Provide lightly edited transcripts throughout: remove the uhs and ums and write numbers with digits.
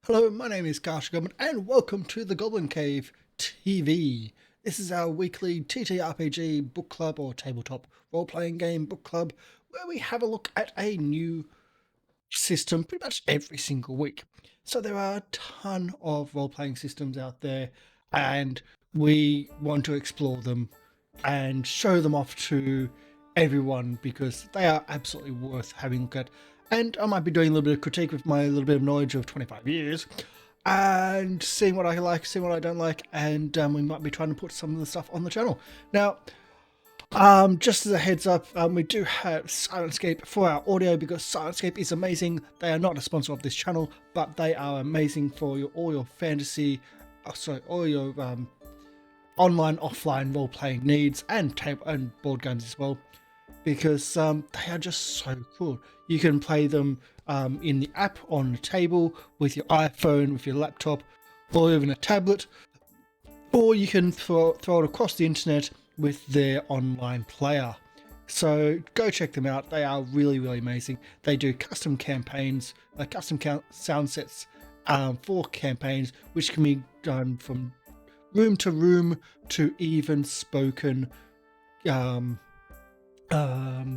Hello, my name is Goblin, and welcome to the Goblin Cave TV. This is our weekly TTRPG book club or tabletop role-playing game book club where we have a look at a new system pretty much every single week. So there are a ton of role-playing systems out there, and we want to explore them and show them off to everyone because they are absolutely worth having a look at. And I might be doing a little bit of critique with my little bit of knowledge of 25 years and seeing what I like, seeing what I don't like, and we might be trying to put some of the stuff on the channel. Now, just as a heads up, we do have Syrinscape for our audio because Syrinscape is amazing. They are not a sponsor of this channel, but they are amazing for all your fantasy, all your online, offline role-playing needs and table and board games as well, because they are just so cool. You can play them in the app on the table with your iPhone, with your laptop, or even a tablet, or you can throw it across the internet with their online player. So go check them out. They are really, really amazing. They do custom campaigns, sound sets for campaigns, which can be done from room to room to even spoken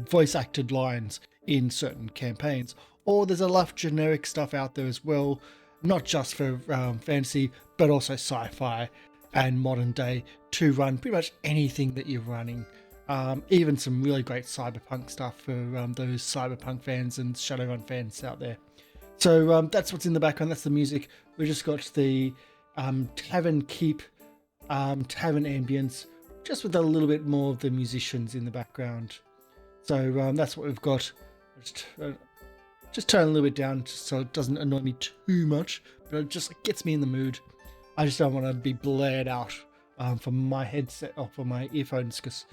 voice acted lines in certain campaigns. Or there's a lot of generic stuff out there as well, not just for fantasy, but also sci-fi and modern day to run pretty much anything that you're running. Even some really great cyberpunk stuff for those cyberpunk fans and Shadowrun fans out there. So that's what's in the background. That's the music. We just got the tavern keep, tavern ambience, just with a little bit more of the musicians in the background. So that's what we've got. Just turn a little bit down just so it doesn't annoy me too much, but it just gets me in the mood. I just don't want to be blared out from my headset or from my earphones because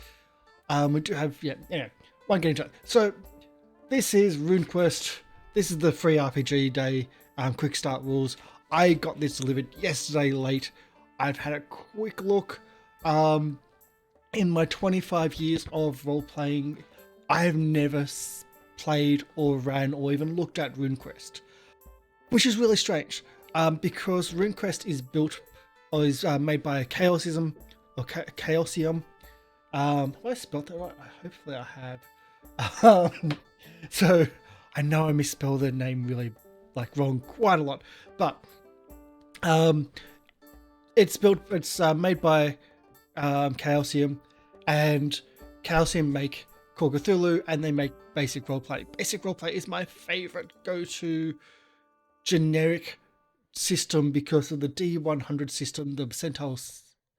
we do have, anyway, won't get into it. So this is RuneQuest. This is the free RPG day, quick start rules. I got this delivered yesterday late. I've had a quick look. In my 25 years of role-playing, I have never played or ran or even looked at RuneQuest, which is really strange because RuneQuest is built or is made by Chaosium or Chaosium. Have I spelled that right? Hopefully I have. So I know I misspelled their name really wrong quite a lot, but it's made by Chaosium, and Chaosium make Call Cthulhu, and they make basic roleplay. Basic roleplay is my favorite go-to generic system because of the D100 system, the percentile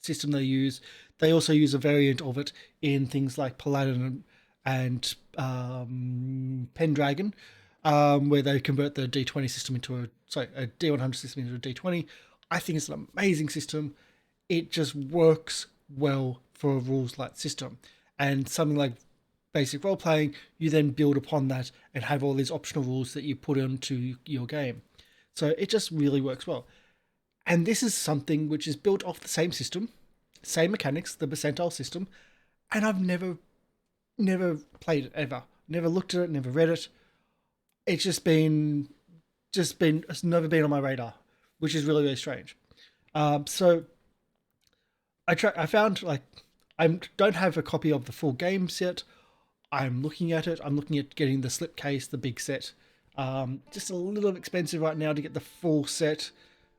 system they use. They also use a variant of it in things like Paladin and Pendragon, where they convert the D20 system into a D100 system into a D20. I think it's an amazing system. It just works well for a rules-light system. And something like basic role-playing, you then build upon that and have all these optional rules that you put into your game. So it just really works well. And this is something which is built off the same system, same mechanics, the percentile system, and I've never played it ever. Never looked at it, never read it. It's it's never been on my radar, which is really, really strange. So I found I don't have a copy of the full game set. I'm looking at it. I'm looking at getting the slipcase, the big set. Just a little expensive right now to get the full set.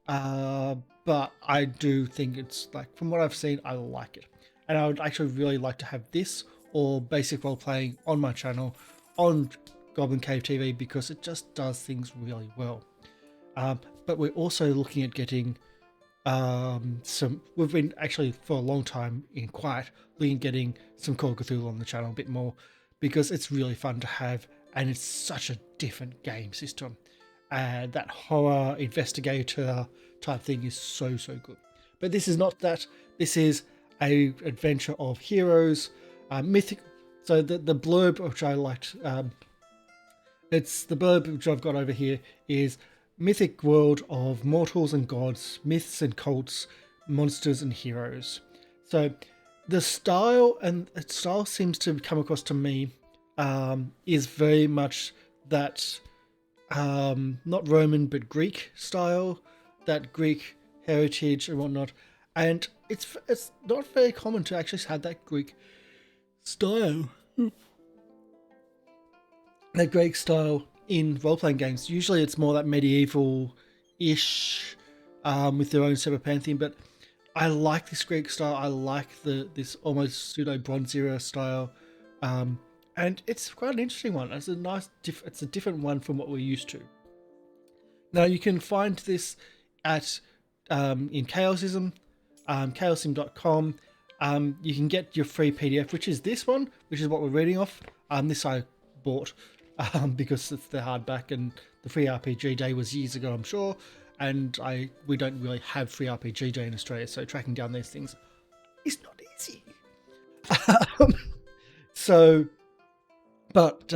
But I do think it's from what I've seen, I like it. And I would actually really like to have this or basic role playing on my channel on Goblin Cave TV because it just does things really well. But we're also looking at getting we've been actually for a long time in quiet looking at getting some Call of Cthulhu on the channel a bit more because it's really fun to have and it's such a different game system, and that horror investigator type thing is so good. But this is not that. This is a adventure of heroes, mythic. So the blurb which I liked, it's the blurb which I've got over here is mythic world of mortals and gods, myths and cults, monsters and heroes. So the style seems to come across to me is very much that not Roman but Greek style, that Greek heritage and whatnot. And it's not very common to actually have that Greek style, that Greek style in role playing games. Usually it's more that medieval ish, with their own separate pantheon. But I like this Greek style. I like this almost pseudo Bronze Era style. And it's quite an interesting one. It's a nice, it's a different one from what we're used to. Now you can find this at in Chaosism, chaosism.com. You can get your free PDF, which is this one, which is what we're reading off. This I bought because it's the hardback, and the free RPG day was years ago, I'm sure. And we don't really have free RPG day in Australia, so tracking down these things is not easy. So, but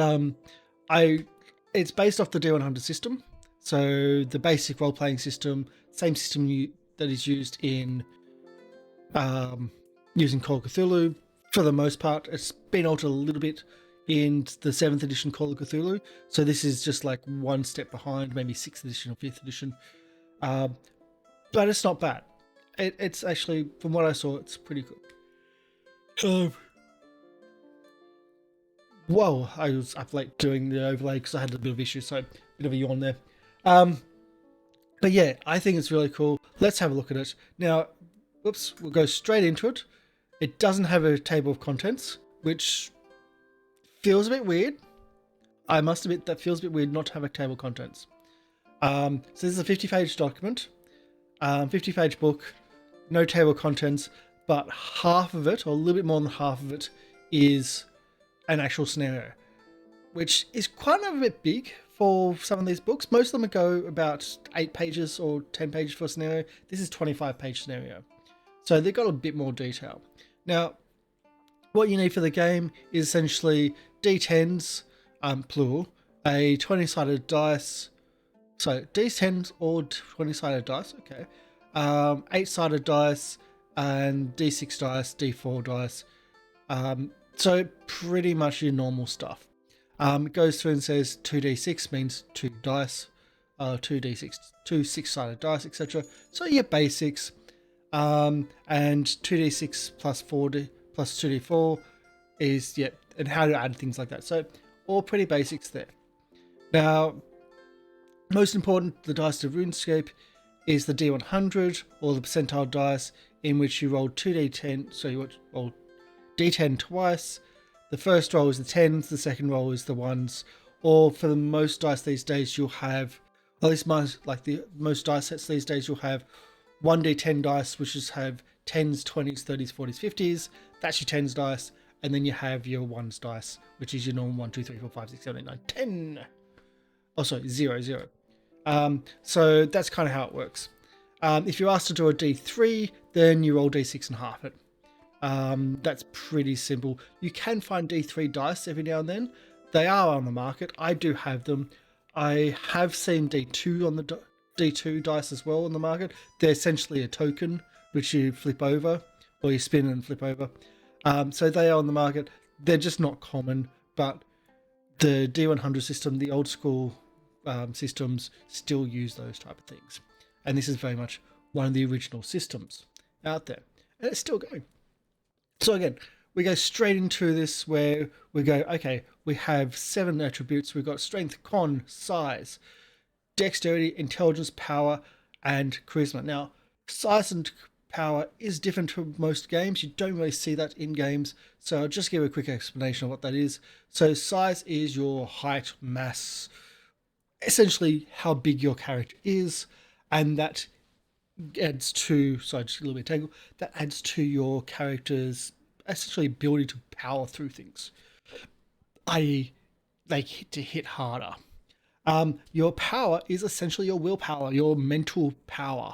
it's based off the D100 system. So the basic role-playing system, same system that is used in using Call of Cthulhu for the most part. It's been altered a little bit in the 7th edition Call of Cthulhu. So this is just like one step behind, maybe 6th edition or 5th edition. But it's not bad. It's actually, from what I saw, it's pretty good. Whoa, I was up late doing the overlay because I had a bit of issues, so a bit of a yawn there. But yeah, I think it's really cool. Let's have a look at it. Now, whoops, we'll go straight into it. It doesn't have a table of contents, which feels a bit weird. I must admit that feels a bit weird not to have a table of contents. So this is a 50-page document, 50-page book, no table of contents, but half of it, or a little bit more than half of it, is an actual scenario, which is quite a bit big for some of these books. Most of them go about 8 pages or 10 pages for a scenario. This is 25-page scenario. So they've got a bit more detail. Now, what you need for the game is essentially D10s, plural, a 20-sided dice, so D10s or 20-sided dice, okay, 8-sided dice, and D6 dice, D4 dice, so pretty much your normal stuff. It goes through and says 2d6 means 2 dice, 2d6, 2 6-sided dice, etc. So your basics, and 2d6 plus 4d plus 2d4 is, yeah, and how to add things like that. So all pretty basics there. Now, most important, the dice to RuneScape is the D100, or the percentile dice, in which you roll 2d10, so you roll D10 twice. The first roll is the 10s, the second roll is the 1s, or for the most dice these days you'll have, at least most dice sets these days, you'll have 1d10 dice, which is have 10s, 20s, 30s, 40s, 50s, that's your 10s dice, and then you have your 1s dice, which is your normal 1, 2, 3, 4, 5, 6, 7, 8, 9, 10. Oh, sorry, 0, 0. So that's kind of how it works. If you're asked to do a D3, then you roll D6 and half it. That's pretty simple. You can find D3 dice every now and then. They are on the market. I do have them. I have seen D2 on the D2 dice as well on the market. They're essentially a token which you flip over, or you spin and flip over. So they are on the market. They're just not common, but the D100 system, the old school systems, still use those type of things. And this is very much one of the original systems out there. And it's still going. So again, we go straight into this where we go, okay, we have 7 attributes. We've got strength, con, size, dexterity, intelligence, power, and charisma. Now, size and power is different to most games. You don't really see that in games. So I'll just give a quick explanation of what that is. So size is your height, mass, essentially how big your character is, and that adds to, sorry, just a little bit tangled, that adds to your character's essentially ability to power through things, i.e. they hit harder. Your power is essentially your willpower, your mental power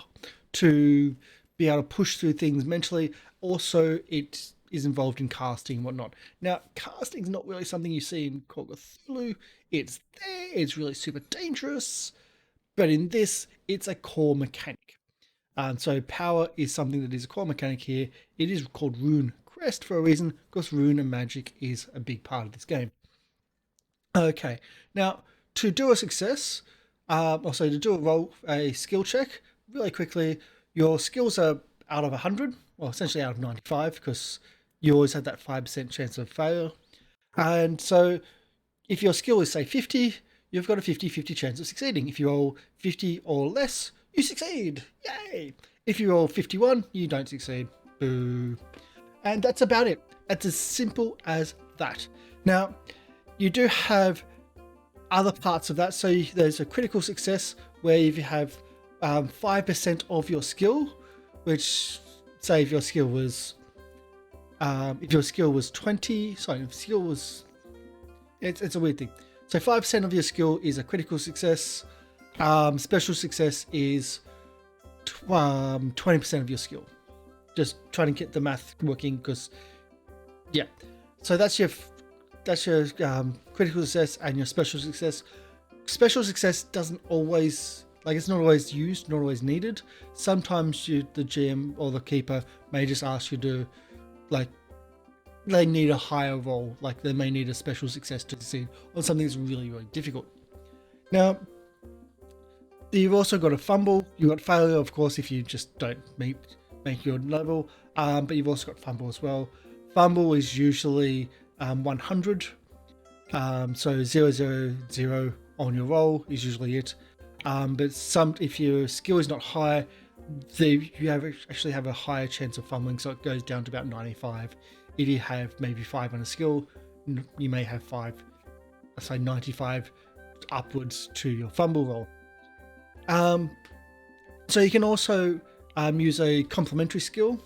to be able to push through things mentally. Also, it is involved in casting and whatnot. Now, casting is not really something you see in Call of Cthulhu. It's there, it's really super dangerous, but in this, it's a core mechanic. So power is something that is a core mechanic here. It is called RuneQuest for a reason, because rune and magic is a big part of this game. Okay, now to do a success, also to do a skill check really quickly, your skills are out of 100, well, essentially out of 95, because you always have that 5% chance of failure. And so if your skill is, say, 50, you've got a 50-50 chance of succeeding. If you roll 50 or less, you succeed. Yay! If you roll 51, you don't succeed. Boo. And that's about it. It's as simple as that. Now, you do have other parts of that. So there's a critical success where if you have 5% of your skill, which, say, if your skill was 20, sorry, if skill was, it's a weird thing. So 5% of your skill is a critical success. Special success is 20% of your skill. Just trying to get the math working, because yeah. So that's your critical success and your special success. Special success doesn't always, like, it's not always used, not always needed. Sometimes the GM or the keeper may just ask you to, like, they need a higher roll, like they may need a special success to succeed on something that's really, really difficult. Now, you've also got a fumble. You've got failure, of course, if you just don't make your level, but you've also got fumble as well. Fumble is usually 100, so 000 on your roll is usually it. But if your skill is not high, you actually have a higher chance of fumbling, so it goes down to about 95. If you have maybe 5 on a skill, you may have 95 upwards to your fumble roll. So you can also use a complementary skill,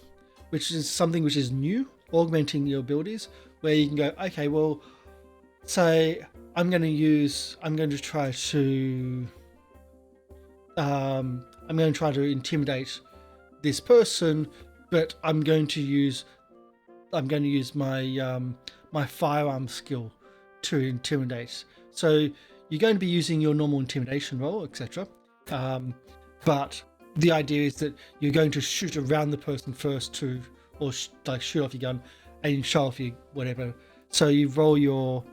which is something which is new, augmenting your abilities, where you can go, okay, well, say I'm going to try to intimidate this person, but I'm going to use my my firearm skill to intimidate. So you're going to be using your normal intimidation roll, etc. But the idea is that you're going to shoot around the person first or shoot off your gun and show off your whatever. So you roll your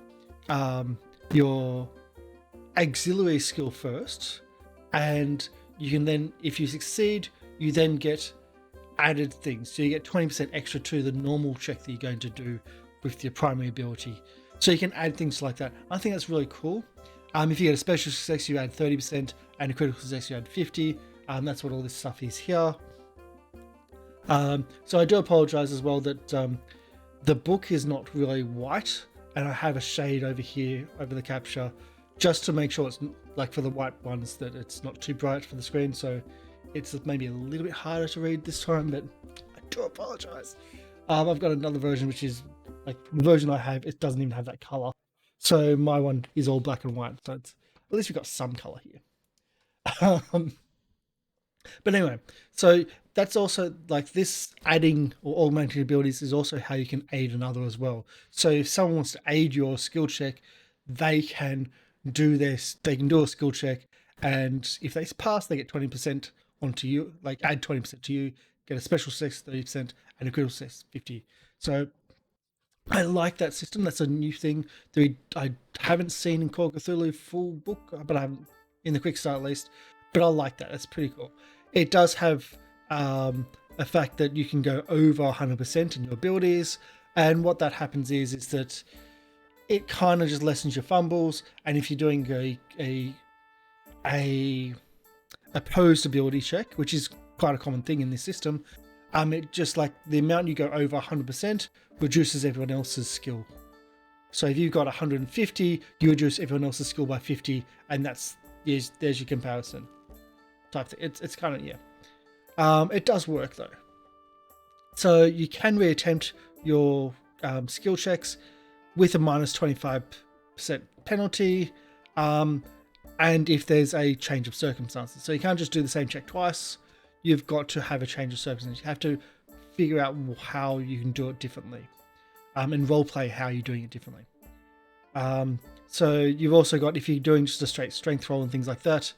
auxiliary skill first, and you can then, if you succeed, you then get added things. So you get 20% extra to the normal check that you're going to do with your primary ability. So you can add things like that. I think that's really cool. If you get a special success, you add 30%, and a critical success, you add 50. That's what all this stuff is here. So I do apologize as well that the book is not really white, and I have a shade over here over the capture just to make sure it's, like, for the white ones, that it's not too bright for the screen. So it's maybe a little bit harder to read this time, but I do apologize. I've got another version, which is, like, the version I have, it doesn't even have that color. So my one is all black and white. So it's, at least we've got some color here. But anyway, so that's also, like, this adding or augmenting abilities is also how you can aid another as well. So if someone wants to aid your skill check, they can do this. They can do a skill check, and if they pass, they get 20% onto you, like add 20% to you, get a special success 30%, and a critical success 50. So I like that system. That's a new thing that I haven't seen in Call of Cthulhu full book, but I haven't in the quick start at least. But I like that. That's pretty cool. It does have a fact that you can go over 100% in your abilities, and what that happens is that it kind of just lessens your fumbles. And if you're doing a opposed ability check, which is quite a common thing in this system, it just, like, the amount you go over 100% reduces everyone else's skill. So if you've got 150, you reduce everyone else's skill by 50, and there's your comparison type thing. It's kind of, yeah. It does work though. So you can reattempt your skill checks with a minus 25% penalty, and if there's a change of circumstances. So you can't just do the same check twice. You've got to have a change of circumstances. You have to figure out how you can do it differently, and roleplay how you're doing it differently. So you've also got, if you're doing just a straight strength roll and things like that,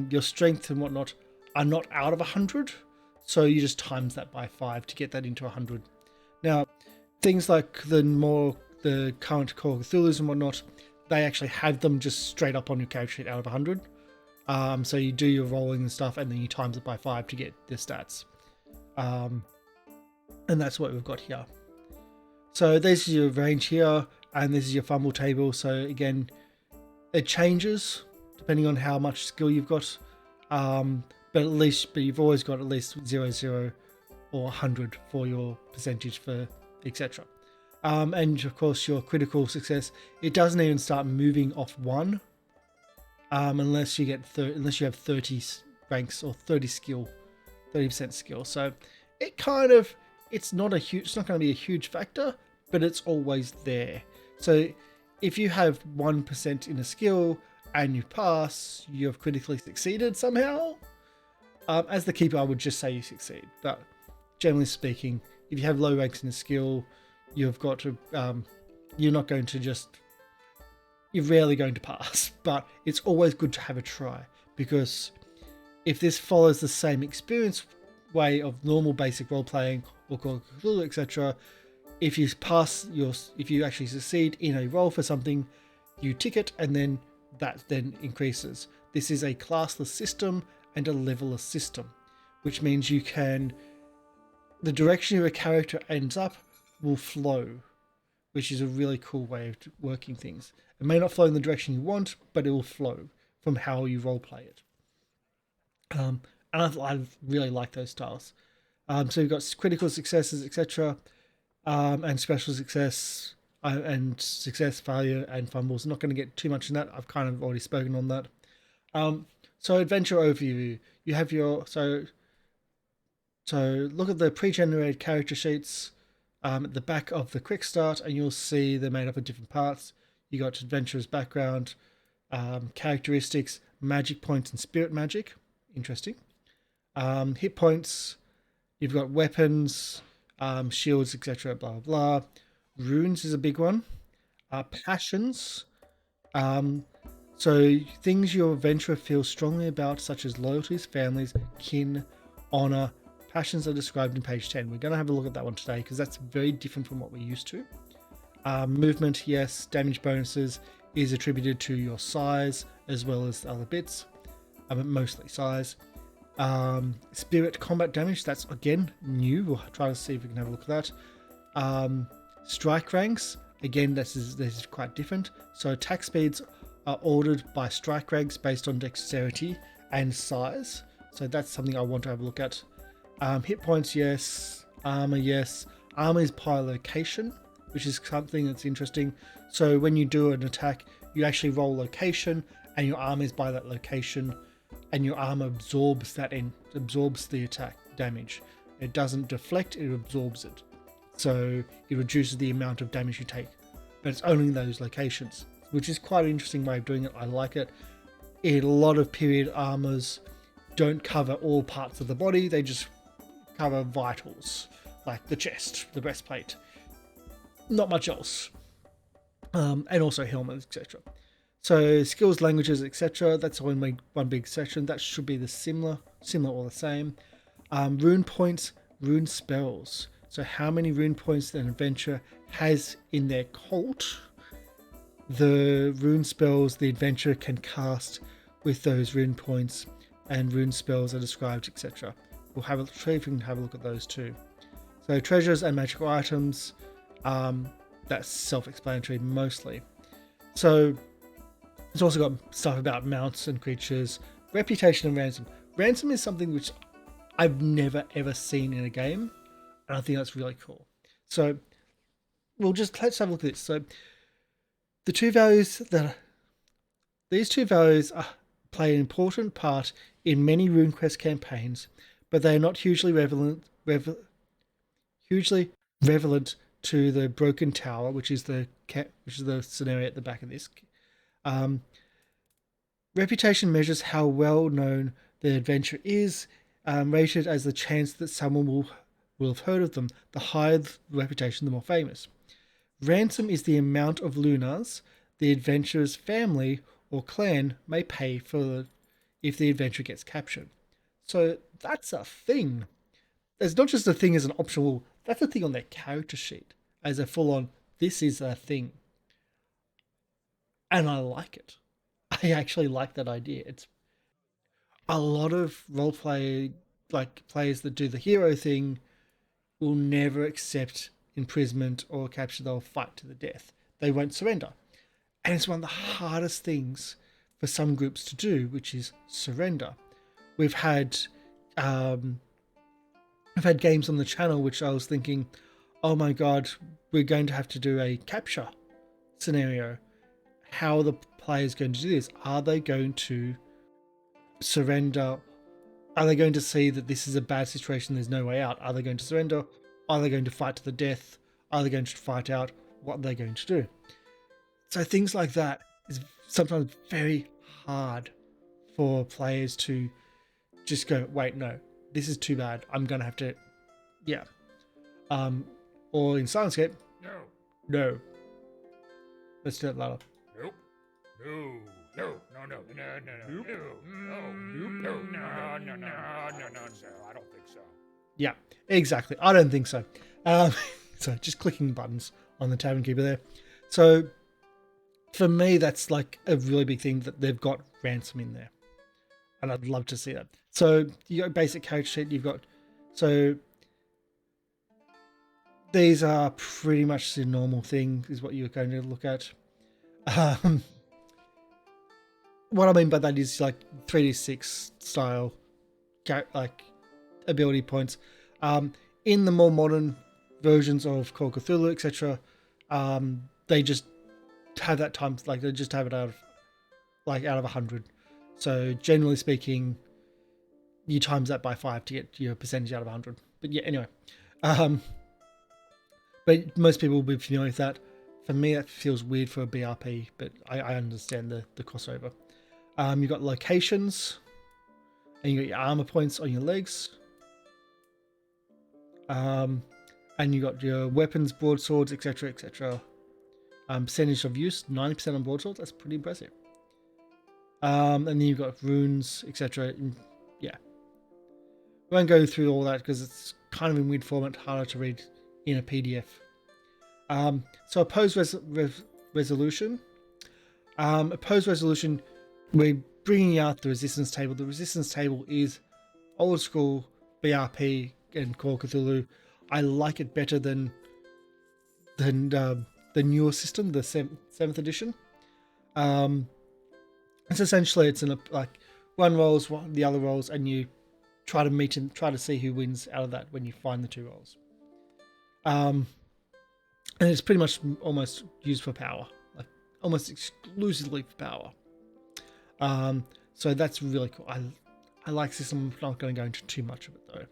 your strength and whatnot are not out of 100, so you just times that by 5 to get that into 100. Now, things like the current Call of Cthulhu's and whatnot, they actually have them just straight up on your character sheet out of 100. So you do your rolling and stuff, and then you times it by 5 to get the stats. And that's what we've got here. So this is your range here, and this is your fumble table. So again, it changes depending on how much skill you've got. But you've always got at least 0, 0 or 100 for your percentage for etc. And of course your critical success, it doesn't even start moving off 1 unless you get unless you have 30 ranks or 30% skill. So it kind of, it's not going to be a huge factor, but it's always there. So if you have 1% in a skill and you pass, you have critically succeeded somehow. As the keeper, I would just say you succeed, but generally speaking, if you have low ranks in a skill, you've got to, you're rarely going to pass, but it's always good to have a try, because if this follows the same experience way of normal basic role playing or Call of Cthulhu, etc., if you actually succeed in a roll for something, you tick it, and then that then increases. This is a classless system and a level-less system, which means the direction your character ends up will flow, which is a really cool way of working things. It may not flow in the direction you want, but it will flow from how you roleplay it. And I really like those styles. So you've got critical successes, etc., and special success, and success, failure, and fumbles. I'm not going to get too much in that. I've kind of already spoken on that. So adventure overview. You have your so look at the pre-generated character sheets at the back of the quick start, and you'll see they're made up of different parts. You got adventurer's background, characteristics, magic points, and spirit magic. Interesting. Hit points. You've got weapons, shields, etc. Blah blah blah. Runes is a big one. Passions. So things your adventurer feels strongly about, such as loyalties, families, kin, honor. Passions are described in page 10. We're going to have a look at that one today because that's very different from what we're used to. Movement, yes. Damage bonuses is attributed to your size as well as other bits, but mostly size. Spirit combat damage, that's again new. We'll try to see if we can have a look at that. Strike ranks, again, this is quite different. So attack speeds are ordered by strike ranks based on dexterity and size. So that's something I want to have a look at. Hit points, yes. Armor, yes. Armor is by location, which is something that's interesting. So when you do an attack, you actually roll location, and your armor is by that location, and your armor absorbs the attack damage. It doesn't deflect; it absorbs it. So it reduces the amount of damage you take, but it's only in those locations, which is quite an interesting way of doing it. I like it. A lot of period armors don't cover all parts of the body; they just cover vitals, like the chest, the breastplate. Not much else. And also helmets, etc. So skills, languages, etc. That's all in one big section. That should be the similar or the same. Rune points, rune spells. So how many rune points an adventurer has in their cult, the rune spells the adventurer can cast with those rune points, and rune spells are described, etc. We'll have if we can have a look at those too. So treasures and magical items, that's self-explanatory mostly. So it's also got stuff about mounts and creatures, reputation and ransom. Ransom is something which I've never ever seen in a game, and I think that's really cool. So let's have a look at this. So the two values these two values play an important part in many RuneQuest campaigns, but they are not hugely relevant to the Broken Tower, which is the scenario at the back of this. Reputation measures how well known the adventure is, rated as the chance that someone will have heard of them. The higher the reputation, the more famous. Ransom is the amount of lunars the adventurer's family or clan may pay if the adventurer gets captured. So that's a thing. It's not just a thing as an optional, that's a thing on their character sheet as a full-on, this is a thing. and I like it. I actually like that idea. It's a lot of role play, like players that do the hero thing, will never accept imprisonment or capture. They'll fight to the death. They won't surrender. And it's one of the hardest things for some groups to do, which is surrender. We've had um, I've had games on the channel which I was thinking, oh my god, we're going to have to do a capture scenario. How are the players going to do this? Are they going to surrender? Are they going to see that this is a bad situation, there's no way out? Are they going to surrender? Are they going to fight to the death? Are they going to fight out? What are they going to do? So things like that is sometimes very hard for players to just go, wait, no, this is too bad. I'm going to have to, yeah. Or in Syrinscape, no. Let's do it louder. Nope. No. I don't think so. Yeah, exactly. I don't think so. So just clicking buttons on the Tavern Keeper there. So for me, that's like a really big thing that they've got ransom in there. And I'd love to see that. So you got basic character sheet. You've got, so these are pretty much the normal thing is what you're going to look at. What I mean by that is like 3d6 style, like ability points. In the more modern versions of Call of Cthulhu, etc., they just have that time, like they just have it out of 100. So generally speaking, you times that by 5 to get your percentage out of 100. But yeah, anyway. But most people will be familiar with that. For me, that feels weird for a BRP, but I understand the crossover. You've got locations, and you got your armor points on your legs. And you got your weapons, broadswords, etc., etc. Percentage of use, 90% on broadswords. That's pretty impressive. And then you've got runes, etc. Yeah, we won't go through all that because it's kind of in weird format, harder to read in a PDF. So opposed resolution. Opposed resolution, we're bringing out the resistance table. The resistance table is old school BRP and Call of Cthulhu. I like it better than the newer system, the 7th edition. It's essentially like one rolls, the other rolls, and you try to meet and try to see who wins out of that when you find the 2 rolls. And it's pretty much almost used for power, like almost exclusively for power. So that's really cool. I like this. I'm not going to go into too much of it though.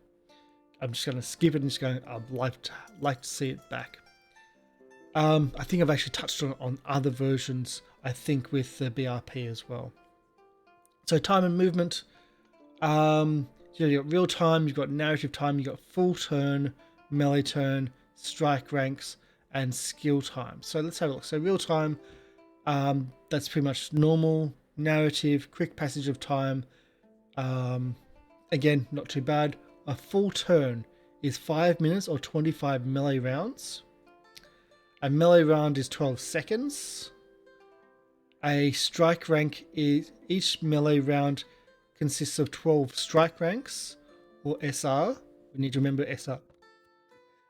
I'm just going to skip it and just going. I'd like to see it back. I think I've actually touched on other versions. I think with the BRP as well. So time and movement. You've got real time. You've got narrative time. You've got full turn, melee turn, strike ranks, and skill time. So let's have a look. So real time. That's pretty much normal. Narrative, quick passage of time. Again, not too bad. A full turn is 5 minutes or 25 melee rounds. A melee round is 12 seconds. A strike rank is each melee round consists of 12 strike ranks, or SR. We need to remember SR.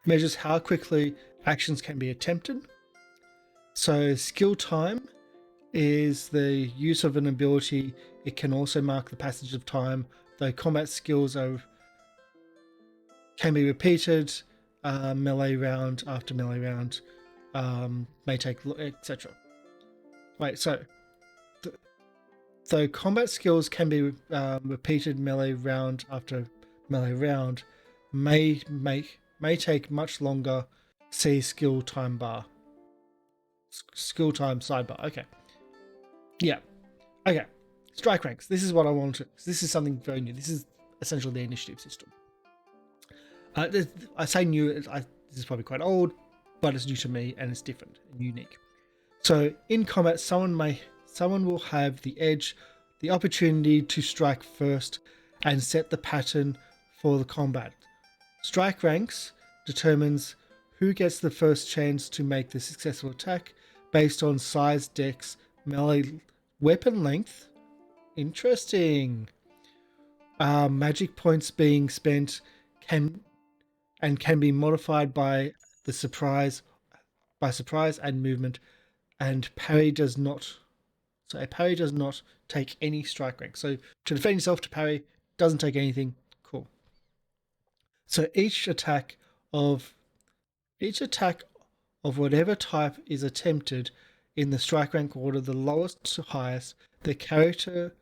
Measures how quickly actions can be attempted. So skill time is the use of an ability. It can also mark the passage of time, though combat skills can be repeated melee round after melee round, may take, etc. Wait, so though combat skills can be repeated melee round after melee round, may take much longer. See skill time bar. Skill time sidebar. Okay. Yeah. Okay. Strike ranks. This is what I wanted. This is something very new. This is essentially the initiative system. I say new. This is probably quite old, but it's new to me and it's different and unique. So in combat, someone will have the edge, the opportunity to strike first, and set the pattern for the combat. Strike ranks determines who gets the first chance to make the successful attack based on size, dex, melee weapon length. Interesting. Magic points being spent can be modified by surprise and movement, and parry does not. So a parry does not take any strike rank. So to defend yourself, to parry doesn't take anything. Cool. So each attack of whatever type is attempted in the strike rank order, the lowest to highest, the character.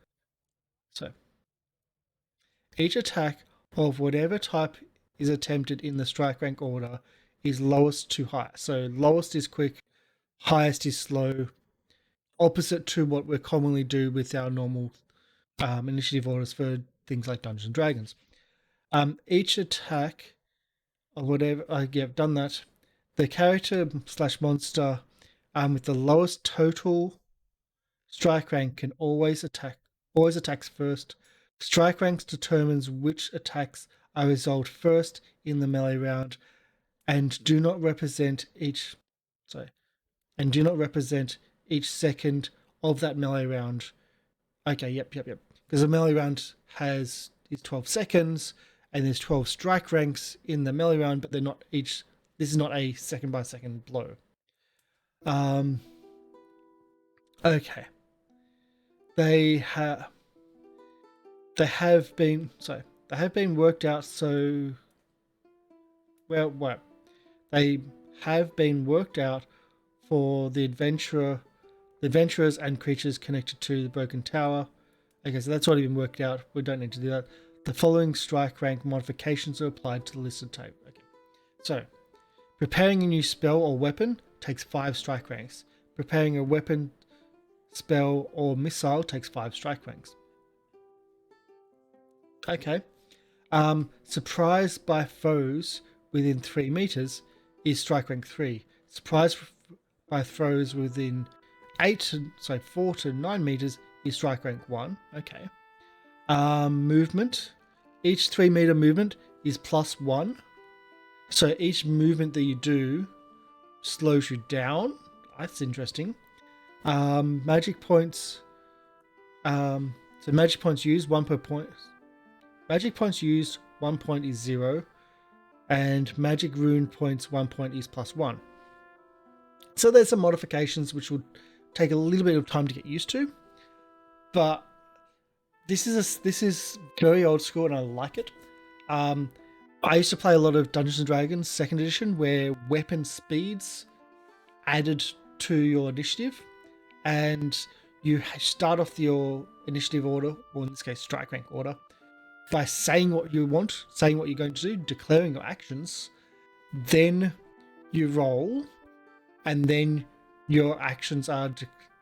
So each attack of whatever type is attempted in the strike rank order is lowest to highest. So lowest is quick, highest is slow, opposite to what we commonly do with our normal initiative orders for things like Dungeons and Dragons. Each attack of whatever, I've done that. The character / monster with the lowest total strike rank can always attacks first. Strike ranks determines which attacks are resolved first in the melee round, and do not represent each second of that melee round. Okay, yep. Because a melee round is 12 seconds, and there's 12 strike ranks in the melee round, but they're not each. This is not a second by second blow. Okay. They have been worked out. So, they have been worked out for the adventurers and creatures connected to the Broken Tower. Okay, so that's already been worked out. We don't need to do that. The following strike rank modifications are applied to the listed type. Okay, so preparing a new spell or weapon takes 5 strike ranks. Preparing a weapon, spell, or missile takes 5 strike ranks. Okay. Surprise by foes within 3 meters is strike rank 3. Surprise by foes within 4 to 9 meters is strike rank 1. Okay. Movement. Each 3 meter movement is +1. So each movement that you do slows you down. That's interesting. Magic points. So magic points used, 1 per point. Magic points used, 1 point is 0. And magic rune points, 1 point is +1. So there's some modifications which will take a little bit of time to get used to. But this is very old school and I like it. I used to play a lot of Dungeons and Dragons 2nd edition where weapon speeds added to your initiative, and you start off your initiative order, or in this case strike rank order, by saying what you want, saying what you're going to do, declaring your actions, then you roll, and then your actions are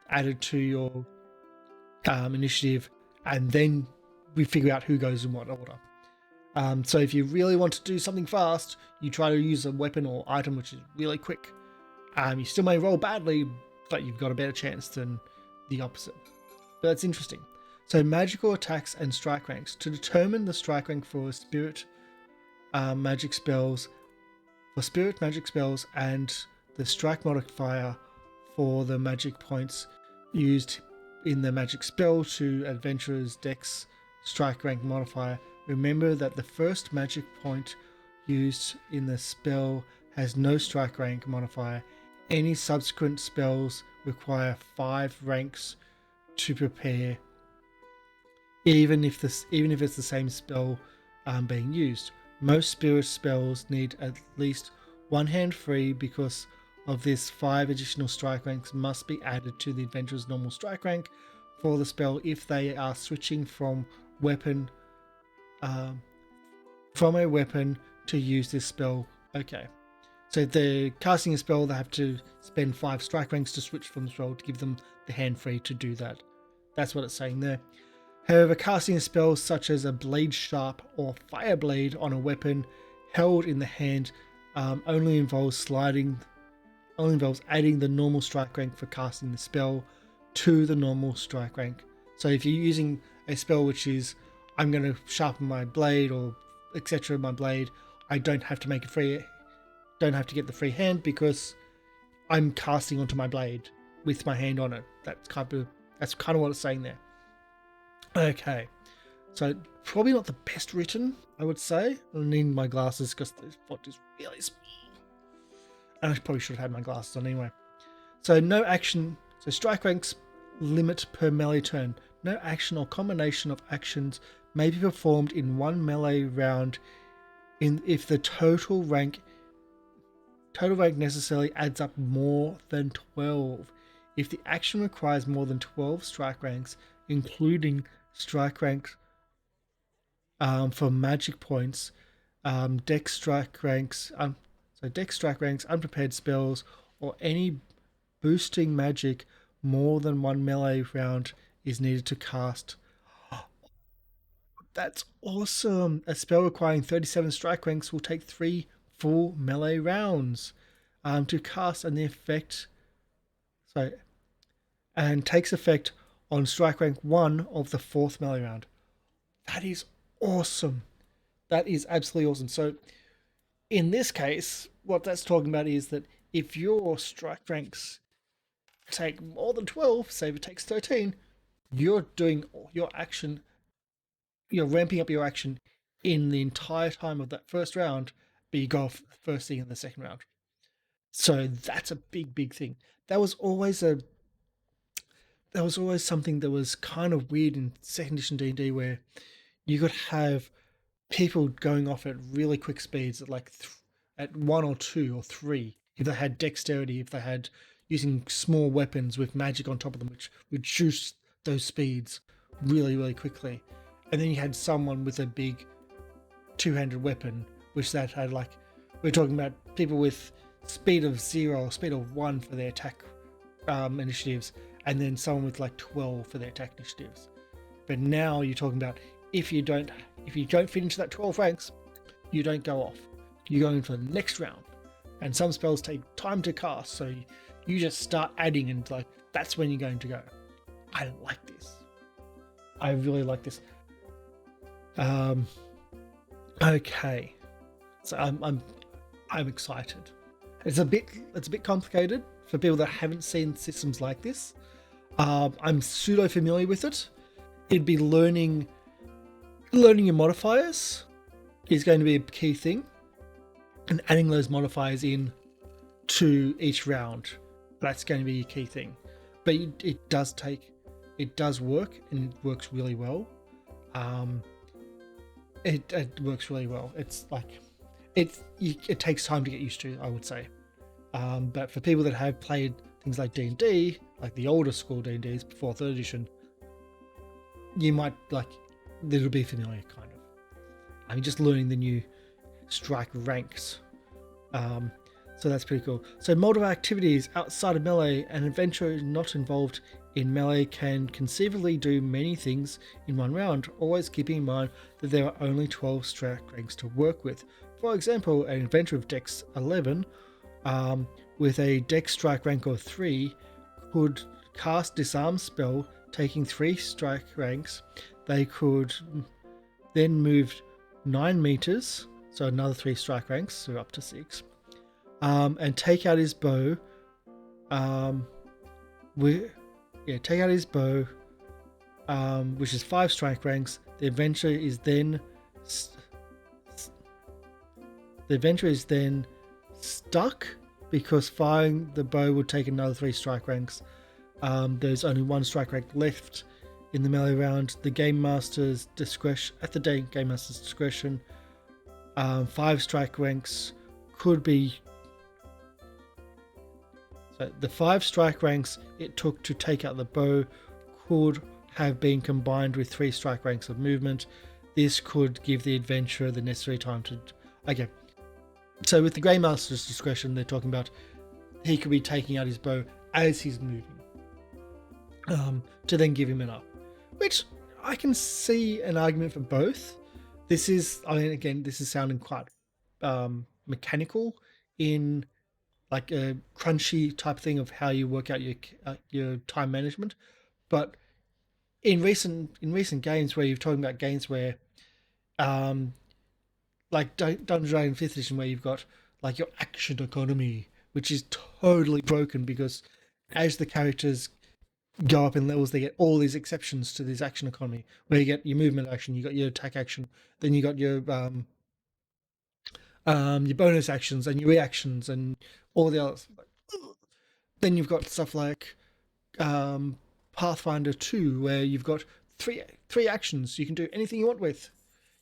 added to your initiative, and then we figure out who goes in what order. So if you really want to do something fast, you try to use a weapon or item which is really quick. You still may roll badly, but you've got a better chance than the opposite. But that's interesting. So magical attacks and strike ranks. To determine the strike rank for spirit magic spells, and the strike modifier for the magic points used in the magic spell to adventurer's dex strike rank modifier, remember that the first magic point used in the spell has no strike rank modifier. Any subsequent spells require 5 ranks to prepare, even if it's the same spell being used. Most spirit spells need at least 1 hand free. Because of this, 5 additional strike ranks must be added to the adventurer's normal strike rank for the spell if they are switching from a weapon to use this spell. Okay, so if they're casting a spell, they have to spend 5 strike ranks to switch from the spell to give them the hand free to do that. That's what it's saying there. However, casting a spell such as a blade sharp or fire blade on a weapon held in the hand only involves adding the normal strike rank for casting the spell to the normal strike rank. So if you're using a spell which is, I'm going to sharpen my blade or etc. my blade, I don't have to get the free hand because I'm casting onto my blade. with my hand on it. That's kind of what it's saying there. Okay, so probably not the best written, I would say. I need my glasses because the font is really small. And I probably should have had my glasses on anyway. So no action. So strike ranks limit per melee turn. No action or combination of actions may be performed in one melee round if the total rank necessarily adds up more than 12. If the action requires more than 12 strike ranks, including strike ranks for magic points, dex strike ranks, unprepared spells, or any boosting magic, more than one melee round is needed to cast. That's awesome. A spell requiring 37 strike ranks will take 3 full melee rounds to cast, and the effect takes effect on strike rank 1 of the 4th melee round. That is awesome. That is absolutely awesome. So in this case, what that's talking about is that if your strike ranks take more than 12, say if it takes 13, you're doing your action, you're ramping up your action in the entire time of that first round, but you go off first thing in the second round. So that's a big thing. That was always something that was kind of weird in second edition D&D, where you could have people going off at really quick speeds at like at 1 or 2 or 3 if they had dexterity, if they had using small weapons with magic on top of them, which reduce those speeds really quickly. And then you had someone with a big two-handed weapon, which that had, like, we're talking about people with speed of 0 or speed of 1 for their attack initiatives, and then someone with like 12 for their attack initiatives. But now you're talking about if you don't fit into that 12 ranks, you don't go off. You go into the next round, and some spells take time to cast, so you just start adding, and like that's when you're going to go. I like this. I really like this. Okay, so I'm excited. It's a bit complicated for people that haven't seen systems like this. I'm pseudo familiar with it. It'd be learning your modifiers is going to be a key thing, and adding those modifiers in to each round, that's going to be a key thing. But it does work, and it works really well. It works really well. It's like it takes time to get used to, I would say. But for people that have played things like D&D, like the older school D&Ds before 3rd edition, you might like it'll be familiar, kind of. I mean, just learning the new strike ranks. So that's pretty cool. So multiple activities outside of melee. An adventurer not involved in melee can conceivably do many things in one round, always keeping in mind that there are only 12 strike ranks to work with. For example, an adventurer of Dex 11 with a Dex strike rank of 3 could cast Disarm spell, taking 3 strike ranks. They could then move 9 meters, so another 3 strike ranks, so up to 6, and take out his bow. Take out his bow, which is 5 strike ranks. The adventurer is then stuck because firing the bow would take another 3 strike ranks. There's only 1 strike rank left in the melee round. The game master's discretion. 5 strike ranks could be. So the 5 strike ranks it took to take out the bow could have been combined with 3 strike ranks of movement. This could give the adventurer the necessary time to. Okay. So with the Grey Master's discretion, they're talking about he could be taking out his bow as he's moving, to then give him an up, which I can see an argument for both. This is sounding quite mechanical in like a crunchy type thing of how you work out your time management. But in recent games where you're talking about games where like Dungeons & Dragons 5th edition, where you've got like your action economy, which is totally broken because as the characters go up in levels, they get all these exceptions to this action economy, where you get your movement action, you got your attack action, then you got your bonus actions and your reactions and all the others. Then you've got stuff like Pathfinder 2, where you've got three actions. You can do anything you want with.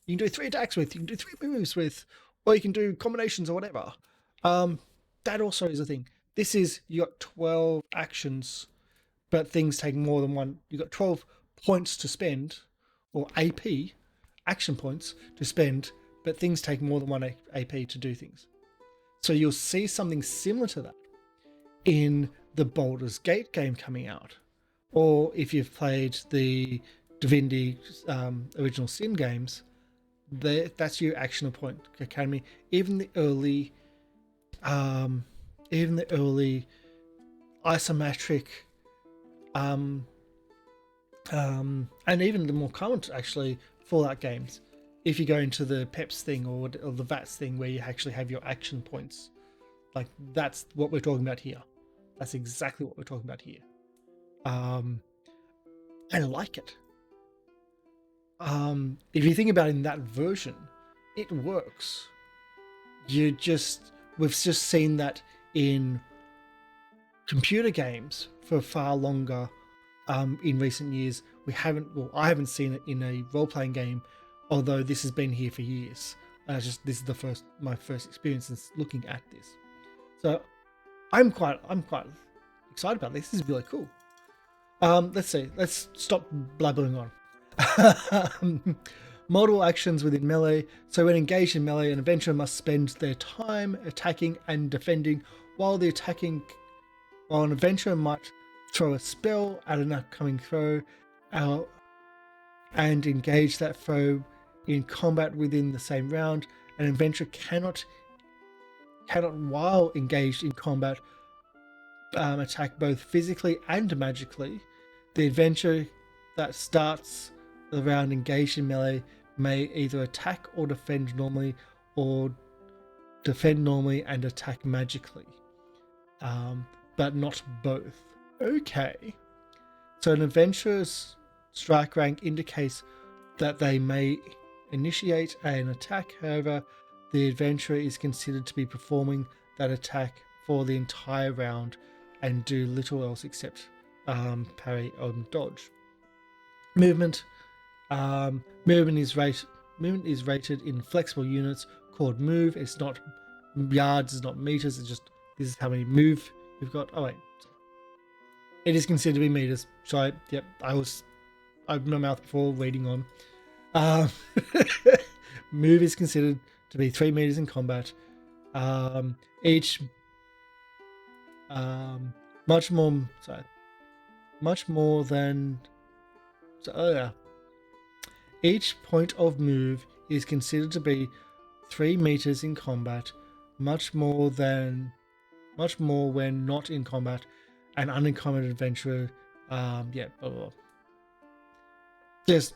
You can do 3 attacks with. You can do 3 moves with, or you can do combinations or whatever. That also is a thing. This is, you got 12 actions, but things take more than one. You got 12 points to spend, or AP, action points to spend, but things take more than one AP to do things. So you'll see something similar to that in the Baldur's Gate game coming out, or if you've played the Divinity Original Sin games, that's your action point academy. Even the early isometric and even the more current actually Fallout games, if you go into the PEPs thing or the VATS thing where you actually have your action points, like that's what we're talking about here. That's exactly what we're talking about here. And I like it. If you think about it in that version, it works. We've just seen that in computer games for far longer in recent years. I haven't seen it in a role-playing game, although this has been here for years. This is my first experience in looking at this. So I'm quite excited about this. This is really cool. Let's see. Let's stop blabbering on. Multiple actions within melee. So when engaged in melee, an adventurer must spend their time attacking and defending, while an adventurer might throw a spell at an upcoming foe and engage that foe in combat within the same round. An adventurer cannot while engaged in combat attack both physically and magically. The adventurer that starts the round engaged in melee may either attack or defend normally, or defend normally and attack magically, but not both. Okay, so an adventurer's strike rank indicates that they may initiate an attack. However, the adventurer is considered to be performing that attack for the entire round and do little else except parry and dodge. Movement. Movement is rated in flexible units called move. It's not yards, it's not meters. It's just, this is how many move you've got. Oh wait, it is considered to be meters. So yep, I opened my mouth before reading on. Move is considered to be 3 meters in combat. Each much more than. Each point of move is considered to be 3 meters in combat, much more when not in combat. An uncommon adventurer, blah, blah, blah. Just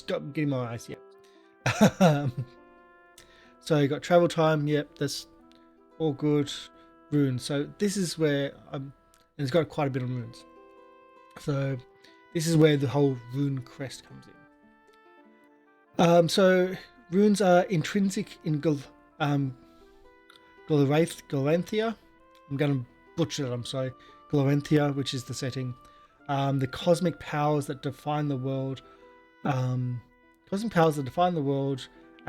got getting my eyes, yeah. So you got travel time, yep, that's all good. Runes. So this is where and it's got quite a bit of runes. So this is where the whole RuneQuest comes in. So runes are intrinsic in Gloranthia. I'm going to butcher it, I'm sorry. Gloranthia, which is the setting. The cosmic powers that define the world. And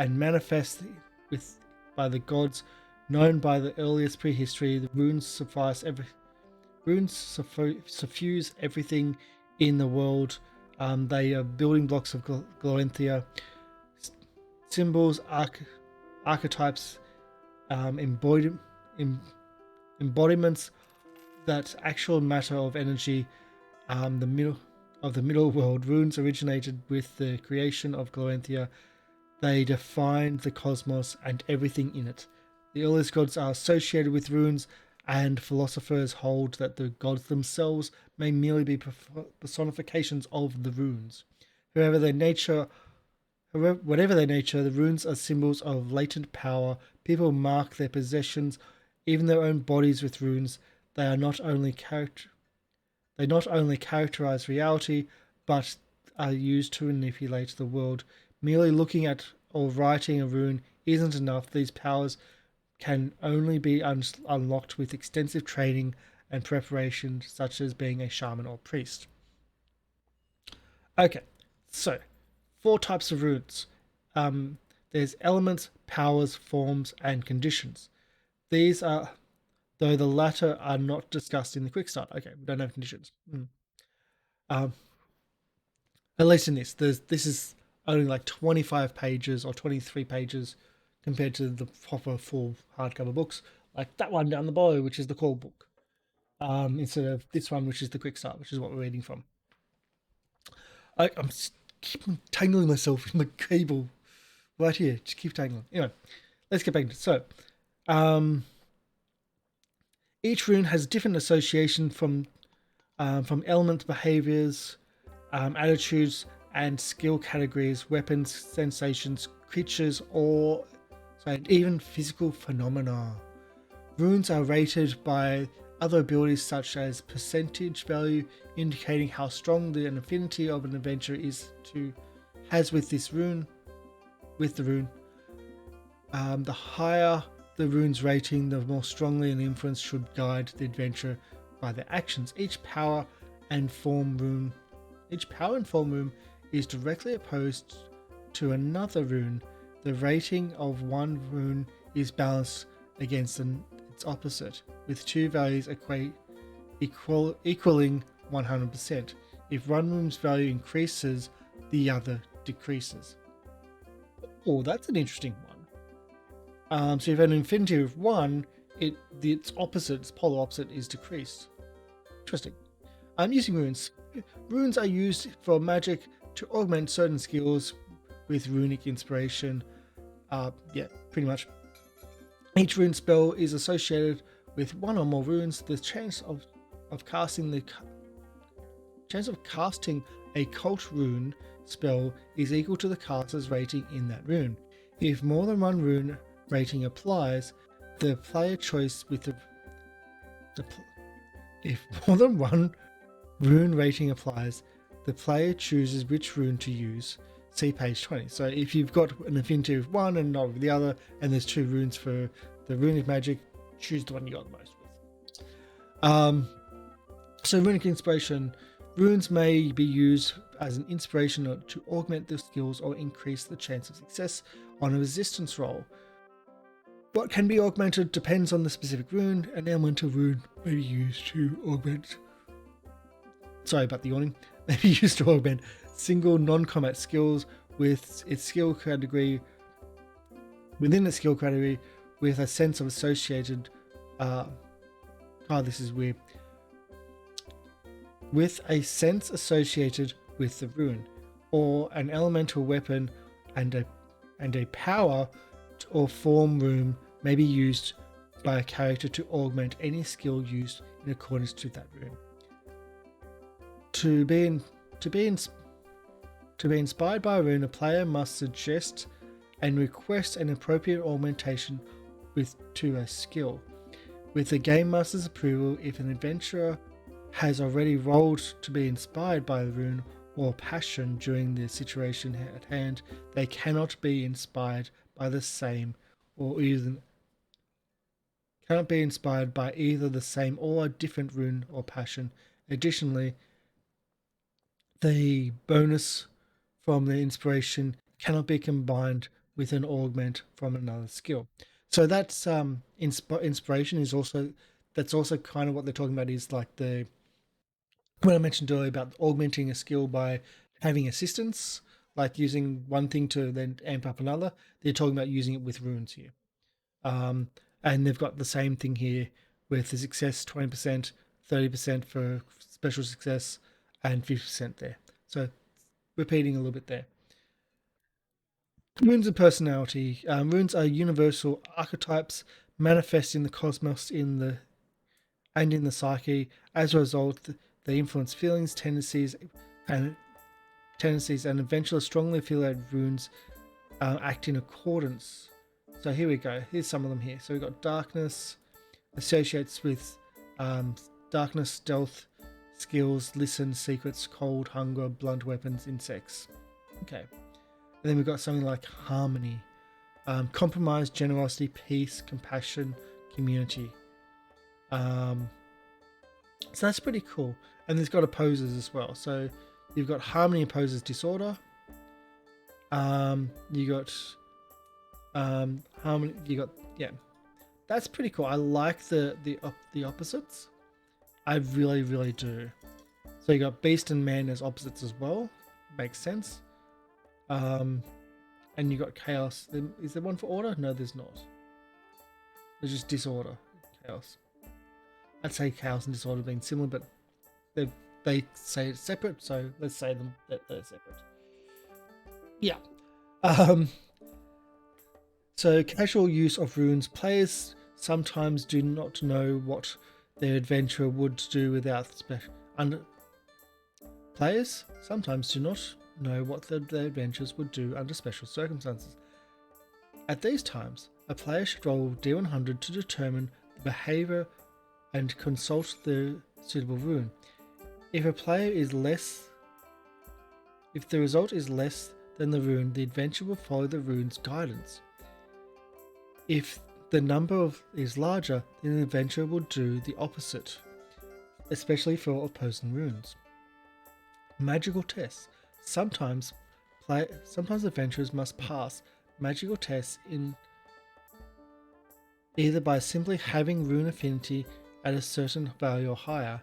manifest by the gods, known by the earliest prehistory. The runes suffuse everything in the world. They are building blocks of Gloranthia. Symbols, archetypes, embodiments that actual matter of energy. The middle world. Runes originated with the creation of Gloranthia. They defined the cosmos and everything in it. The earliest gods are associated with runes, and philosophers hold that the gods themselves may merely be personifications of the runes. Whatever their nature, the runes are symbols of latent power. People mark their possessions, even their own bodies, with runes. They are not only characterize reality, but are used to manipulate the world. Merely looking at or writing a rune isn't enough. These powers can only be unlocked with extensive training and preparation, such as being a shaman or priest. Okay, so 4 types of runes. There's elements, powers, forms, and conditions. These are, though the latter are not discussed in the quick start. Okay, we don't have conditions. At least in this is only like 25 pages or 23 pages compared to the proper full hardcover books, like that one down the below, which is the core book, instead of this one, which is the quick start, which is what we're reading from. I'm keep tangling myself in the cable right here. Just keep tangling. Anyway, let's get back into it. So, each rune has different association from elements, behaviors, attitudes, and skill categories, weapons, sensations, creatures, and even physical phenomena. Runes are rated by other abilities such as percentage value, indicating how strong an affinity of an adventurer has with the rune. The higher the rune's rating, the more strongly an influence should guide the adventurer by their actions. Each power and form rune is directly opposed to another rune. The rating of one rune is balanced against its opposite, with 2 values equaling 100%. If one rune's value increases, the other decreases. Oh, that's an interesting one. So if an infinity of 1, its polar opposite is decreased. Interesting. I'm using runes. Runes are used for magic to augment certain skills with runic inspiration. Yeah, pretty much. Each rune spell is associated with 1 or more runes. The chance of casting a cult rune spell is equal to the caster's rating in that rune. If more than 1 rune rating applies, the player choice with if more than 1 rune rating applies, the player chooses which rune to use. See page 20. So if you've got an affinity of 1 and not with the other, and there's 2 runes for the runic magic, choose the one you got the most with. So runic inspiration. Runes may be used as an inspiration to augment the skills or increase the chance of success on a resistance roll. What can be augmented depends on the specific rune. An elemental rune may be used to augment. Sorry about the yawning. May be used to augment single non-combat skills within its skill category with a sense of associated. This is weird. With a sense associated with the rune, or an elemental weapon and a power or form rune may be used by a character to augment any skill used in accordance to that rune. To be inspired by a rune, a player must suggest and request an appropriate augmentation to a skill. With the Game Master's approval, if an adventurer has already rolled to be inspired by the rune or passion during the situation at hand, they cannot be inspired by the same or either the same or a different rune or passion. Additionally, the bonus from the inspiration cannot be combined with an augment from another skill. So that's inspiration is also kind of what they're talking about, is like when I mentioned earlier about augmenting a skill by having assistance, like using one thing to then amp up another. They're talking about using it with runes here. And they've got the same thing here with the success 20%, 30% for special success, and 50% there. So repeating a little bit there. Runes of personality. Runes are universal archetypes manifest in the cosmos and in the psyche. As a result, they influence feelings, tendencies, and eventually strongly affiliated runes act in accordance. So here we go. Here's some of them here. So we've got darkness associates with Darkness, stealth, skills, listen, secrets, cold, hunger, blunt weapons, insects. Okay. And then we've got something like harmony, compromise, generosity, peace, compassion, community. So that's pretty cool. And there's got opposes as well. So you've got harmony opposes disorder. You got harmony. You got That's pretty cool. I like the opposites. I really do. So you got beast and man as opposites as well. Makes sense. And you got chaos. Is there one for order? No, there's not. There's just disorder, chaos. I'd say chaos and disorder being similar, but they say it's separate, so let's say that they're separate. Yeah. So casual use of runes. Players sometimes do not know what their adventurer would do without Players sometimes do not know what their adventurers would do under special circumstances. At these times, a player should roll D100 to determine the behavior and consult the suitable rune. If the result is less than the rune, the adventurer will follow the rune's guidance. If the number is larger, then the adventurer will do the opposite, especially for opposing runes. Magical tests. Sometimes adventurers must pass magical tests in either by simply having rune affinity at a certain value or higher,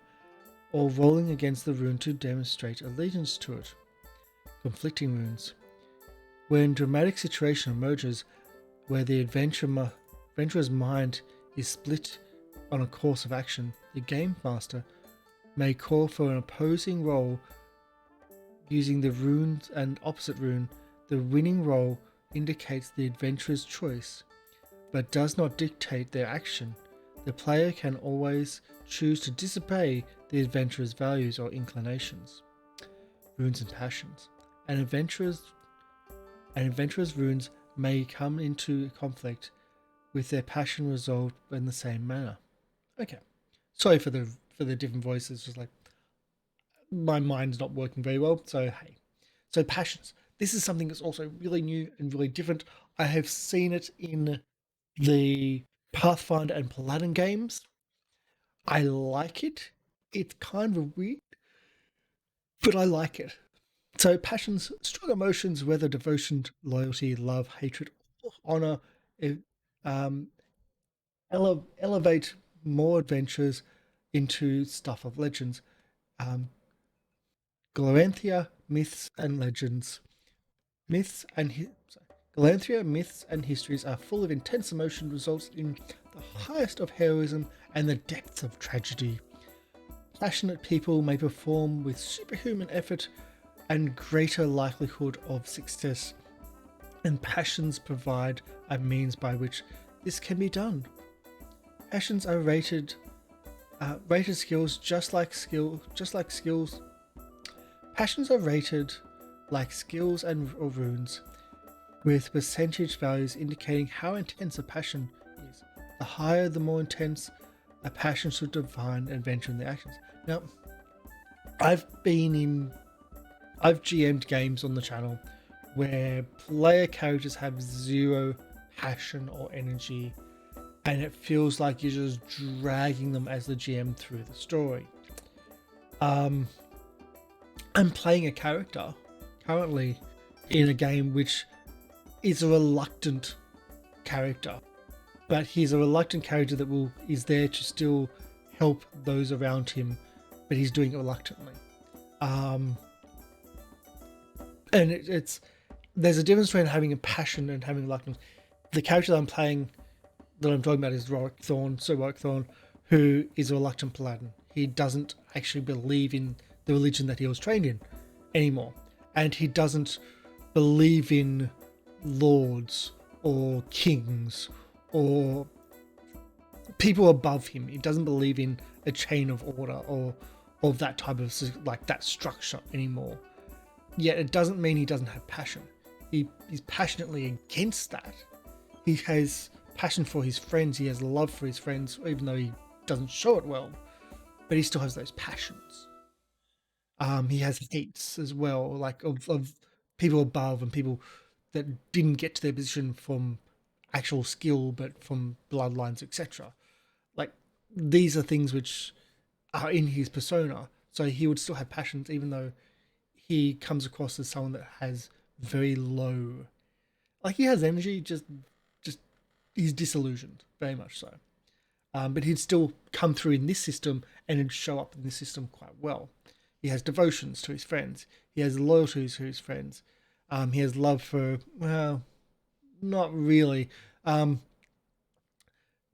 or rolling against the rune to demonstrate allegiance to it. Conflicting runes. When dramatic situation emerges where the adventurer's mind is split on a course of action, the game master may call for an opposing roll using the runes and opposite rune. The winning roll indicates the adventurer's choice, but does not dictate their action. The player can always choose to disobey the adventurer's values or inclinations. Runes and passions. An adventurer's runes may come into conflict with their passion resolved in the same manner. Okay. Sorry for the different voices, just like my mind's not working very well, so hey. So passions. This is something that's also really new and really different. I have seen it in the Pathfinder and Paladin games. I like it. It's kind of weird, but I like it. So passions, strong emotions, whether devotion, loyalty, love, hatred, honor, elevate more adventures into stuff of legends. Galanthia, myths and legends. Galanthia, myths and histories are full of intense emotion, results in the highest of heroism and the depths of tragedy. Passionate people may perform with superhuman effort and greater likelihood of success, and passions provide a means by which this can be done. Passions are rated skills just like skills. Passions are rated like skills or runes, with percentage values indicating how intense a passion is. The higher, the more intense a passion should define adventure in the actions. Now, I've GM'd games on the channel where player characters have zero passion or energy, and it feels like you're just dragging them as the GM through the story. I'm playing a character currently in a game which is a reluctant character, but he's a reluctant character that is there to still help those around him, but he's doing it reluctantly. And there's a difference between having a passion and having reluctance. The character that I'm talking about is Sir Rorik Thorn, who is a reluctant paladin. He doesn't actually believe in the religion that he was trained in anymore, and he doesn't believe in lords or kings or people above him. He doesn't believe in a chain of order or of that type of that structure anymore. Yet it doesn't mean he doesn't have passion. He's passionately against that. He has passion for his friends. He has love for his friends, even though he doesn't show it well. but he still has those passions. He has hates as well, like of people above and people that didn't get to their position from actual skill, but from bloodlines, etc. Like these are things which are in his persona. So he would still have passions, even though he comes across as someone that has very low, like he has energy, just he's disillusioned, very much so. But he'd still come through in this system and he'd show up in this system quite well. He has devotions to his friends. He has loyalties to his friends. He has love for, well, not really. That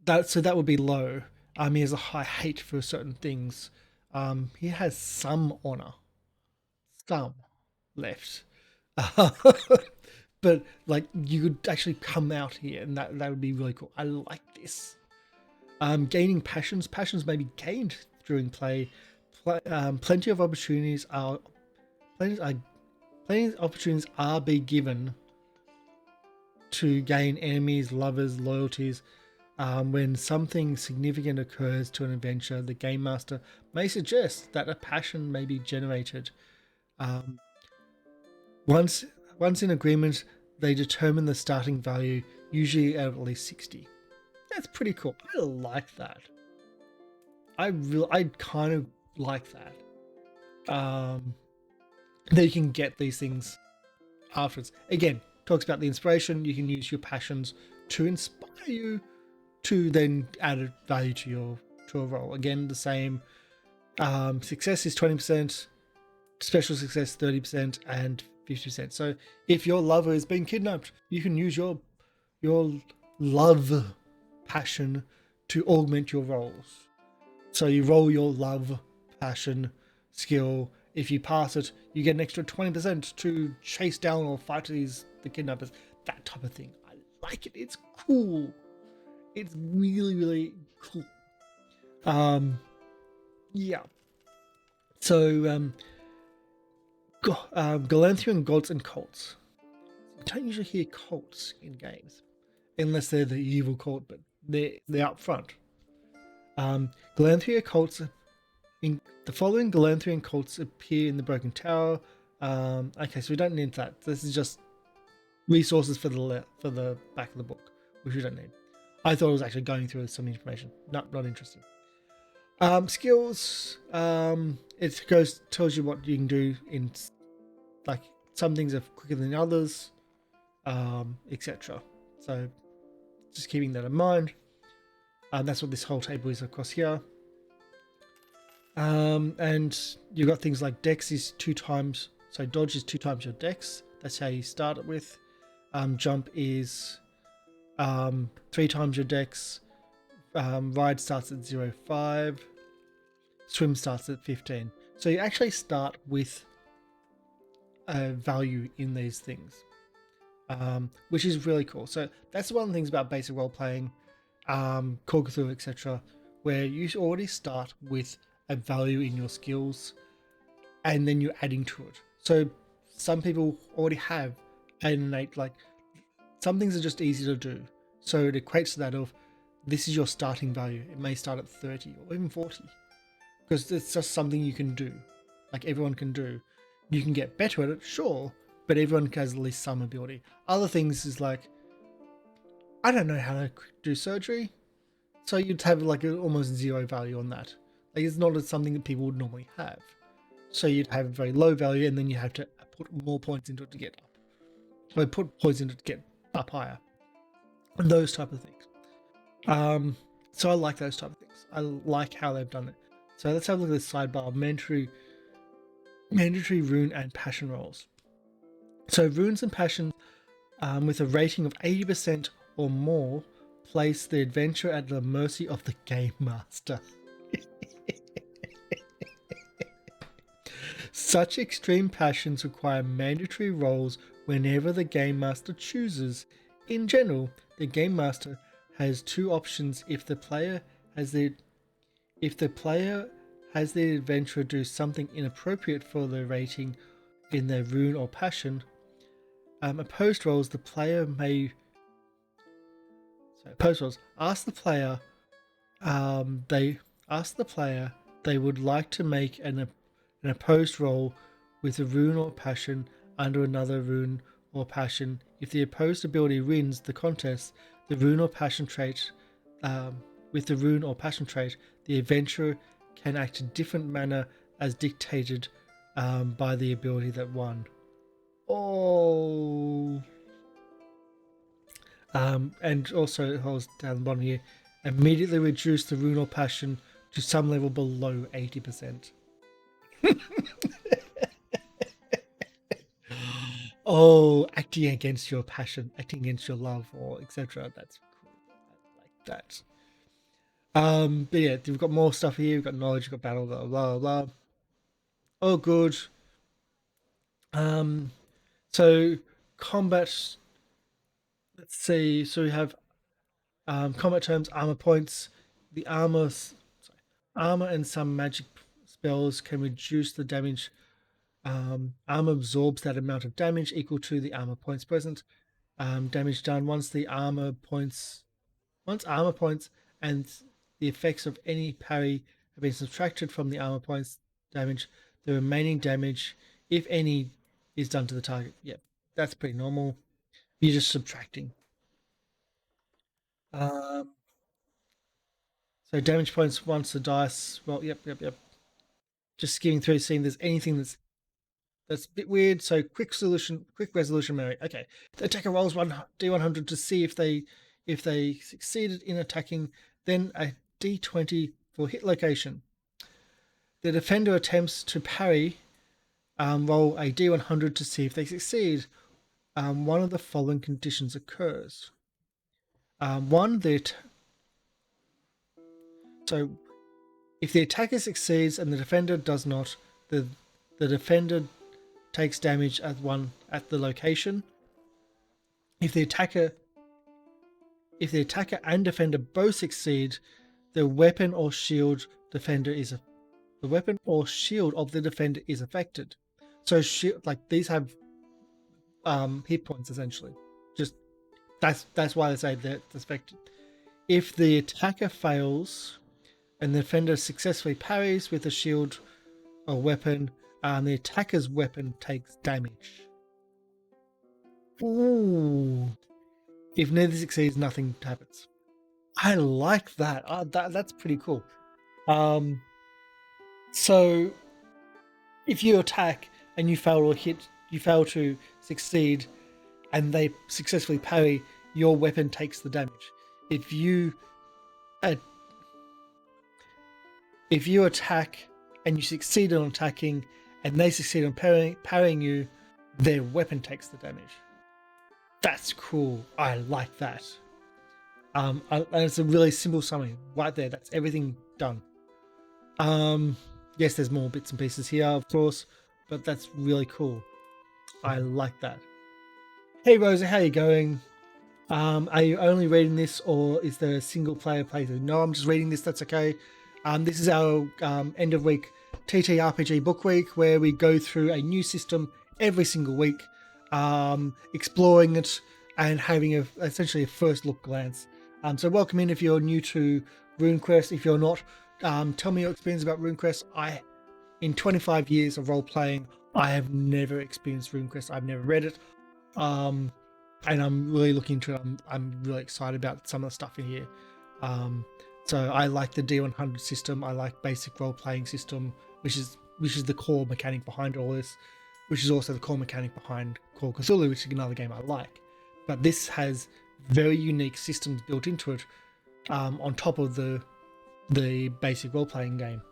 would be low. He has a high hate for certain things. He has some honor, some left. But like you could actually come out here and that would be really cool. I like this. Gaining passions may be gained during play. Plenty of opportunities are be given to gain enemies, lovers, loyalties. When something significant occurs to an adventure, the game master may suggest that a passion may be generated. Once in agreement, they determine the starting value, usually at least 60. That's pretty cool. I like that. I kind of like that. That you can get these things afterwards. Again, talks about the inspiration. You can use your passions to inspire you to then add a value to a role. Again, the same. Success is 20%, special success 30%, and 50%. So if your lover is being kidnapped, you can use your love passion to augment your rolls. So you roll your love passion skill. If you pass it, you get an extra 20% to chase down or fight the kidnappers. That type of thing. I like it. It's cool. It's really, really cool. Yeah. So, Galanthian gods and cults. You don't usually hear cults in games, unless they're the evil cult, but they're up front. Galanthria cults. The following Galanthrian cults appear in the Broken Tower. Okay, so we don't need that. This is just resources for the back of the book, which we don't need. I thought it was actually going through some information. Not interested. Skills. It tells you what you can do in, like, some things are quicker than others, etc. So just keeping that in mind. That's what this whole table is across here. And you've got things like dex is 2 times, so dodge is 2 times your dex. That's how you start it with. Jump is 3 times your dex. Ride starts at 0.5. Swim starts at 15. So you actually start with a value in these things, which is really cool. So that's one of the things about basic role playing, Call Cthulhu, etc., where you already start with a value in your skills and then you're adding to it. So some people already have an innate, like, some things are just easy to do. So it equates to that of, this is your starting value. It may start at 30 or even 40 because it's just something you can do. Like everyone can do. You can get better at it, sure, but everyone has at least some ability. Other things is like, I don't know how to do surgery. So you'd have like almost 0 value on that. Like it's not something that people would normally have. So you'd have a very low value and then you have to put more points into it to get up. So put points into it to get up higher. And those type of things. So I like those type of things. I like how they've done it. So let's have a look at this sidebar of mandatory rune and passion rolls. So runes and passion with a rating of 80% or more place the adventure at the mercy of the game master. Such extreme passions require mandatory rolls whenever the game master chooses. In general, the game master has 2 options if the player has the adventurer do something inappropriate for the rating in their rune or passion. Opposed rolls, the player may ask the player they would like to make an opposed roll with a rune or passion under another rune or passion. If the opposed ability wins the contest, the rune or passion trait, with the rune or passion trait, the adventurer can act in different manner as dictated by the ability that won. Oh. And also it holds down the bottom here. Immediately reduce the rune or passion to some level below 80%. Oh, acting against your passion, acting against your love, or etc. That's cool. I like that. But yeah, we've got more stuff here. We've got knowledge, we've got battle, blah blah blah. Oh, good. Um, so combat. Let's see. So we have combat terms, armor points. The armor and some magic spells can reduce the damage. Armor absorbs that amount of damage equal to the armor points present. Damage done once armor points and the effects of any parry have been subtracted from the armor points damage. The remaining damage, if any, is done to the target. Yep, that's pretty normal. You're just subtracting. So damage points once the dice. Well, yep. Just skimming through, seeing if there's anything that's a bit weird. So quick resolution, Mary. Okay, the attacker rolls one d100 to see if they succeeded in attacking. Then a d20 for hit location. The defender attempts to parry. Roll a d100 to see if they succeed. One of the following conditions occurs. One, so if the attacker succeeds and the defender does not, the defender takes damage at the location. If the attacker and defender both succeed, the weapon or shield of the defender is affected. So these have hit points essentially. Just that's why they say they're affected. If the attacker fails and the defender successfully parries with a shield or weapon, the attacker's weapon takes damage. Ooh. If neither succeeds, nothing happens. I like that. That's pretty cool. So if you attack and you fail to succeed, and they successfully parry, your weapon takes the damage. If you attack and you succeed on attacking, and they succeed on parrying you, their weapon takes the damage. That's cool. I like that. And it's a really simple summary right there. That's everything done. Yes, there's more bits and pieces here, of course, but that's really cool. I like that. Hey Rosa, how you going? Are you only reading this, or is there a single player playthrough? No, I'm just reading this. That's okay. This is our end of week TTRPG book week, where we go through a new system every single week, exploring it and having essentially a first look glance. So welcome in if you're new to RuneQuest. If you're not, tell me your experience about RuneQuest. In 25 years of role playing, I have never experienced RuneQuest. I've never read it, and I'm really looking into it. I'm really excited about some of the stuff in here. So I like the D100 system. I like basic role playing system, which is the core mechanic behind all this, which is also the core mechanic behind Call of Cthulhu, which is another game I like. But this has very unique systems built into it, on top of the basic role playing game.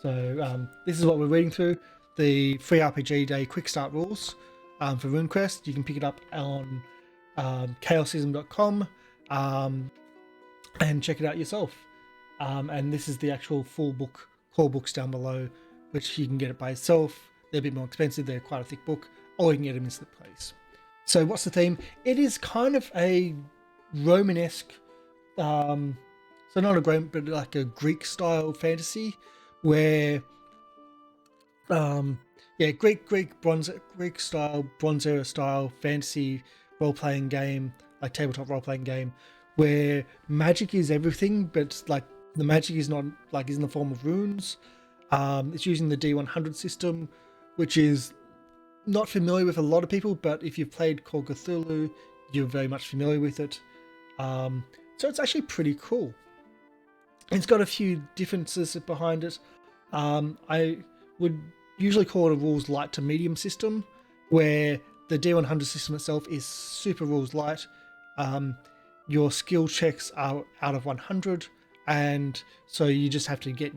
So this is what we're reading through, the free RPG Day quick start rules for RuneQuest. You can pick it up on chaosism.com and check it out yourself. And this is the actual full book, core books down below, which you can get it by yourself. They're a bit more expensive. They're quite a thick book, or you can get them in the place. So what's the theme? It is kind of a Romanesque, so not a Roman, but like a Greek style fantasy, where Greek style, Bronze Era style fantasy role playing game, like tabletop role playing game, where magic is everything, but like the magic is not like is in the form of runes. It's using the D100 system, which is not familiar with a lot of people, but if you've played Call of Cthulhu, you're very much familiar with it. So it's actually pretty cool. It's got a few differences behind it. I would usually call it a rules light to medium system, where the D100 system itself is super rules light. Your skill checks are out of 100, and so you just have to get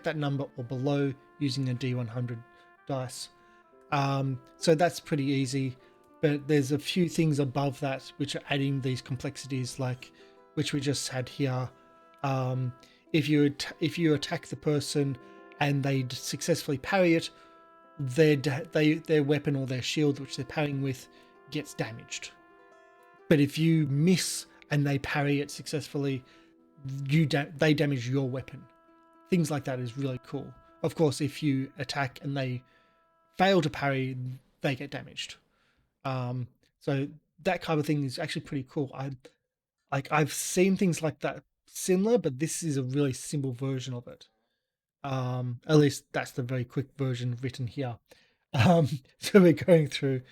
that number or below using a D100 dice. So that's pretty easy, but there's a few things above that which are adding these complexities, like which we just had here. If you attack the person and they successfully parry it, their weapon or their shield which they're parrying with gets damaged. But if you miss and they parry it successfully, they damage your weapon. Things like that is really cool. Of course, if you attack and they fail to parry, they get damaged. So that kind of thing is actually pretty cool. I've seen things like that similar, but this is a really simple version of it. At least that's the very quick version written here. So we're going through.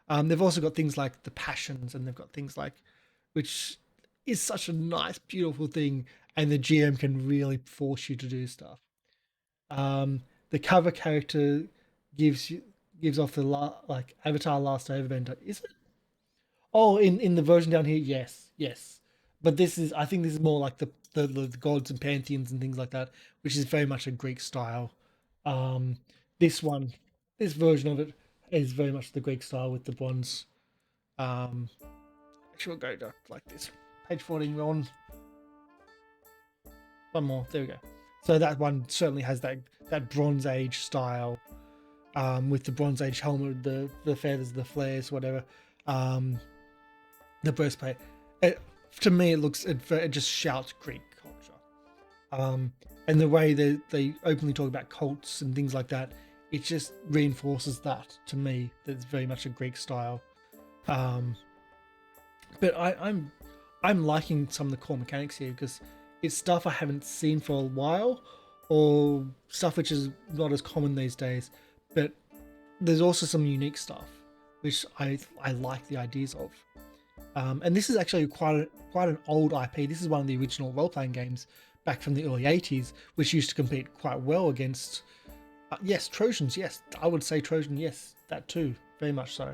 They've also got things like the passions, and they've got things like, which is such a nice, beautiful thing, and the GM can really force you to do stuff. The cover character gives off the like Avatar Last Airbender. Is it? Oh, in the version down here, yes, yes. But I think this is more like the gods and pantheons and things like that, which is very much a Greek style. Um, this one, this version of it is very much the Greek style with the bronze. Um, Actually, we'll go to like this. Page 14, we're on one more. There we go. So that one certainly has that Bronze Age style, with the Bronze Age helmet, the feathers, the flares, whatever. The breastplate. To me, it just shouts Greek culture. And the way they openly talk about cults and things like that, it just reinforces that to me. That it's very much a Greek style. But I'm liking some of the core mechanics here because it's stuff I haven't seen for a while, or stuff which is not as common these days. But there's also some unique stuff which I like the ideas of. And this is actually quite an old IP. This is one of the original role-playing games back from the early 80s, which used to compete quite well against, yes, Trojans. Yes, I would say Trojan. Yes, that too, very much so.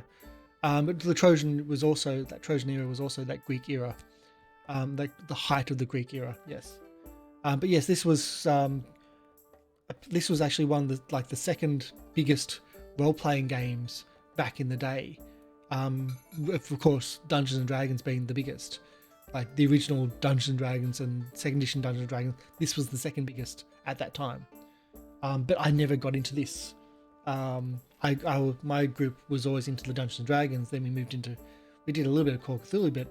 But the Trojan era was also that Greek era, like the height of the Greek era. Yes, but yes, this was actually one of the second biggest role-playing games back in the day. Of course, Dungeons and Dragons being the biggest, like the original Dungeons and Dragons and second edition Dungeons and Dragons. This was the second biggest at that time. But I never got into this. My group was always into the Dungeons and Dragons. Then we did a little bit of Call of Cthulhu, but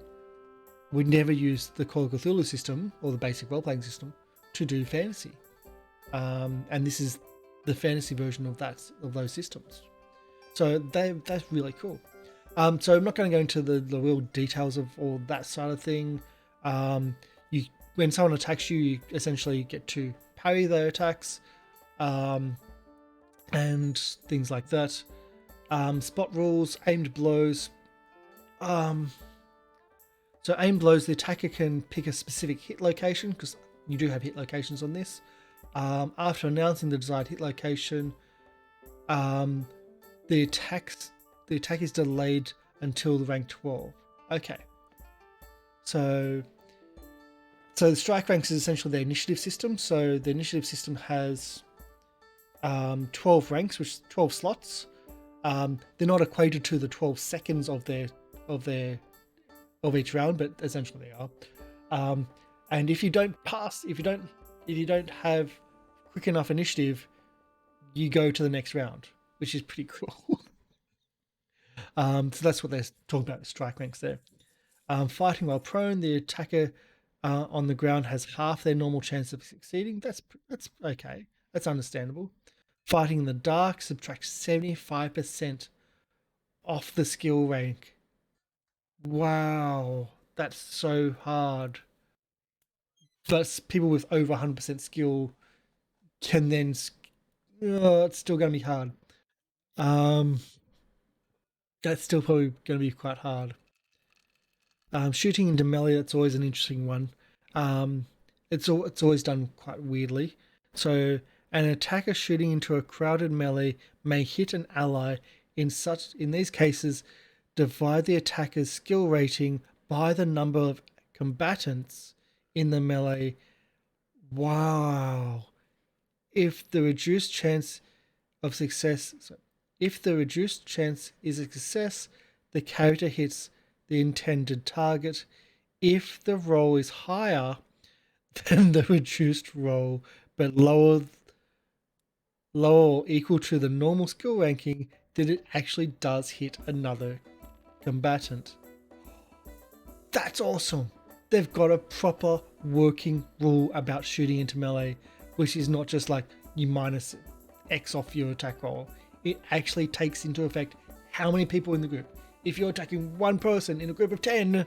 we never used the Call of Cthulhu system or the basic role-playing system to do fantasy. And this is the fantasy version of those systems. So that's really cool. So I'm not going to go into the real details of all that side of thing. When someone attacks you, you essentially get to parry their attacks, and things like that. Spot rules, aimed blows. So aimed blows, the attacker can pick a specific hit location, because you do have hit locations on this. After announcing the desired hit location, the attack is delayed until the rank 12. Okay. So the strike ranks is essentially their initiative system. So the initiative system has 12 ranks, which is 12 slots. They're not equated to the 12 seconds of each round, but essentially they are. And if you don't have quick enough initiative, you go to the next round, which is pretty cool. So that's what they're talking about, the strike ranks there. Fighting while prone, the attacker on the ground has half their normal chance of succeeding. That's okay. That's understandable. Fighting in the dark subtracts 75% off the skill rank. Wow, that's so hard. But people with over 100% skill can then it's still going to be hard. That's still probably going to be quite hard. Shooting into melee, that's always an interesting one. Um, it's always done quite weirdly. So an attacker shooting into a crowded melee may hit an ally. In these cases, divide the attacker's skill rating by the number of combatants in the melee. Wow. If the reduced chance of success, if the reduced chance is a success, the character hits the intended target. If the roll is higher than the reduced roll, but lower or equal to the normal skill ranking, then it actually does hit another combatant. That's awesome. They've got a proper working rule about shooting into melee, which is not just like you minus X off your attack roll. It actually takes into effect how many people in the group. If you're attacking one person in a group of 10,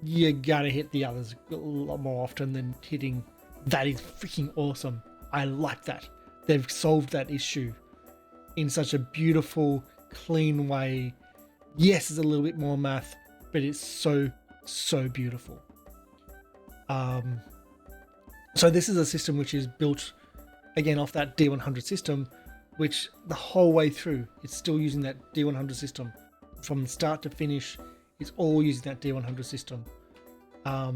you're gonna hit the others a lot more often than hitting. That is freaking awesome. I like that. They've solved that issue in such a beautiful, clean way. Yes, it's a little bit more math, but it's so beautiful. So this is a system which is built again off that D100 system, which the whole way through it's still using that D100 system from start to finish. It's all using that D100 system. I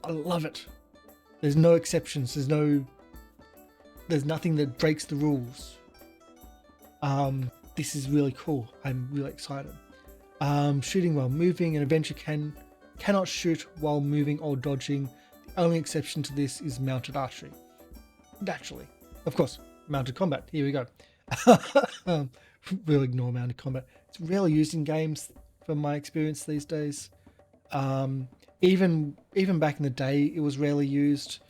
love it. There's no exceptions. There's nothing that breaks the rules. This is really cool. I'm really excited. Shooting while moving. An adventurer cannot shoot while moving or dodging. The only exception to this is mounted archery. Naturally. Of course, mounted combat. Here we go. We'll ignore mounted combat. It's rarely used in games from my experience these days. Even back in the day, it was rarely used.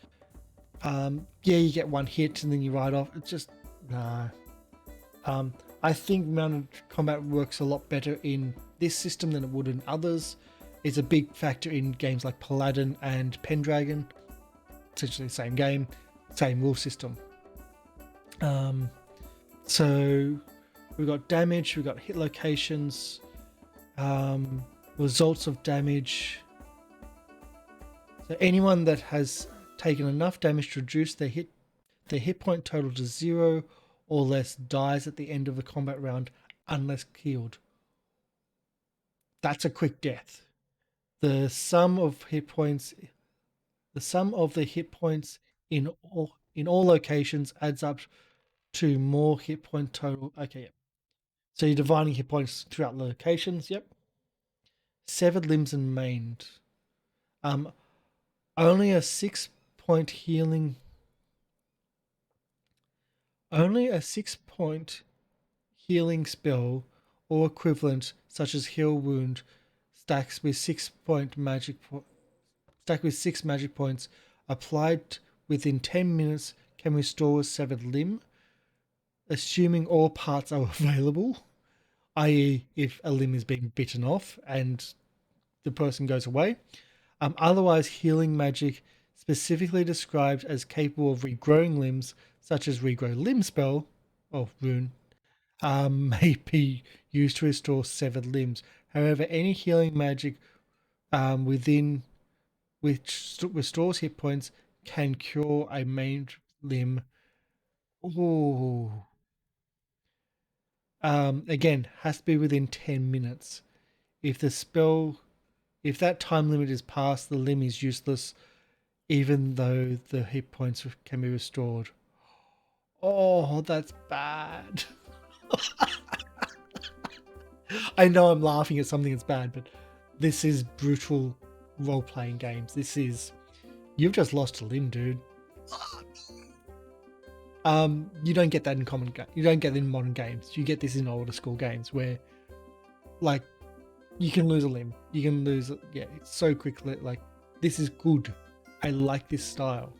Yeah, you get one hit and then you ride off. It's just, nah. I think mounted combat works a lot better in this system than it would in others. It's a big factor in games like Paladin and Pendragon. Essentially the same game, same rule system. So we've got damage, we've got hit locations, results of damage. So anyone that has taken enough damage to reduce their hit point total to 0 or less dies at the end of the combat round unless healed. That's a quick death. The sum of the hit points in all locations adds up to more hit point total. Okay, yep. So you're dividing hit points throughout the locations. Yep. Severed limbs and maimed. Only a 6-point healing. Only a 6-point healing spell or equivalent, such as heal wound, stacks with 6 magic points applied within 10 minutes can restore a severed limb, assuming all parts are available, i.e. if a limb is being bitten off and the person goes away. Otherwise, healing magic specifically described as capable of regrowing limbs, such as regrow limb spell, or rune, may be used to restore severed limbs. However, any healing magic within which restores hit points can cure a maimed limb. Ooh. Again, has to be within 10 minutes. If that time limit is passed, the limb is useless, even though the hit points can be restored. Oh, that's bad. I know I'm laughing at something that's bad, but this is brutal role-playing games. You've just lost a limb, dude. You don't get that in you don't get that in modern games. You get this in older school games where, like, you can lose a limb. You can lose it. Yeah, it's so quickly. Like, this is good. I like this style.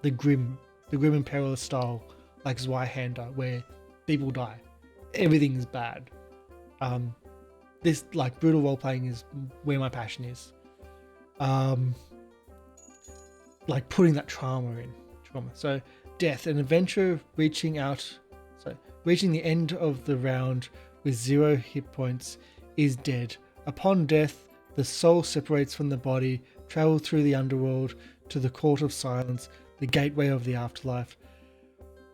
The grim and perilous style, like Zweihander, where people die. Everything is bad. This, like, brutal role playing is where my passion is. Like putting that trauma in. So death. An adventurer reaching the end of the round with 0 hit points is dead. Upon death, the soul separates from the body, travels through the underworld to the Court of Silence, the gateway of the afterlife.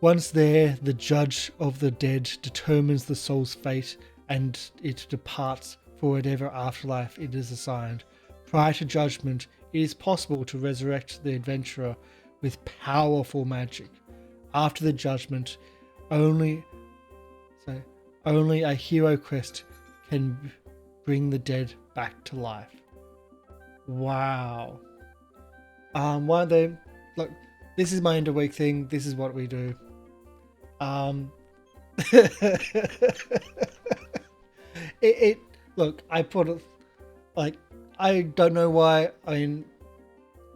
Once there, the judge of the dead determines the soul's fate and it departs for whatever afterlife it is assigned. Prior to judgment, it is possible to resurrect the adventurer with powerful magic. After the judgment, only a hero quest can bring the dead back to life. Wow. Why don't they look? This is my end of week thing. This is what we do. Look, I put it like, I don't know why. I mean,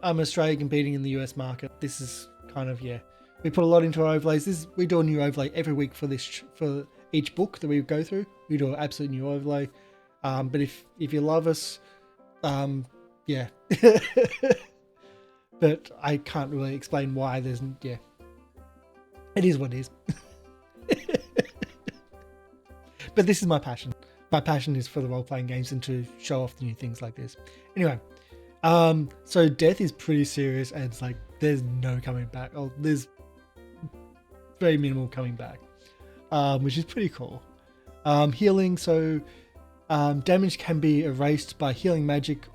I'm Australia competing in the US market. This is kind of, yeah, we put a lot into our overlays. We do a new overlay every week for each book that we go through. We do an absolute new overlay. But if you love us, yeah. But I can't really explain why there's, yeah. It is what it is. But this is my passion. My passion is for the role-playing games and to show off the new things like this. Anyway, so death is pretty serious, and it's like there's no coming back. Oh, there's very minimal coming back, which is pretty cool. Healing, so damage can be erased by healing magic,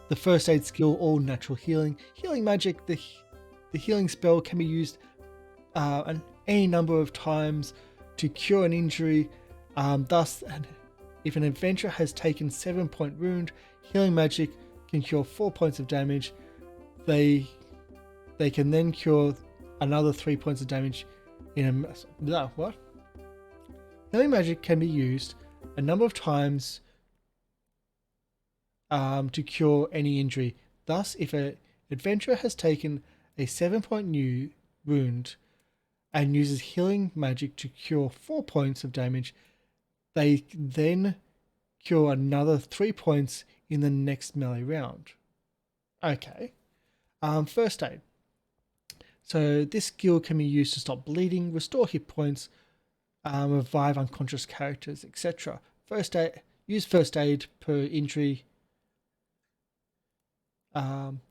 the first aid skill, or natural healing. Healing magic, the healing spell can be used any number of times to cure an injury. Thus, if an adventurer has taken 7-point wound, healing magic can cure 4 points of damage. They can then cure another 3 points of damage in a what? Healing magic can be used a number of times to cure any injury. Thus, if an adventurer has taken a 7-point wound and uses healing magic to cure 4 points of damage, they then cure another 3 points in the next melee round. Okay. First aid. So this skill can be used to stop bleeding, restore hit points, revive unconscious characters, etc. First aid. Use first aid per injury.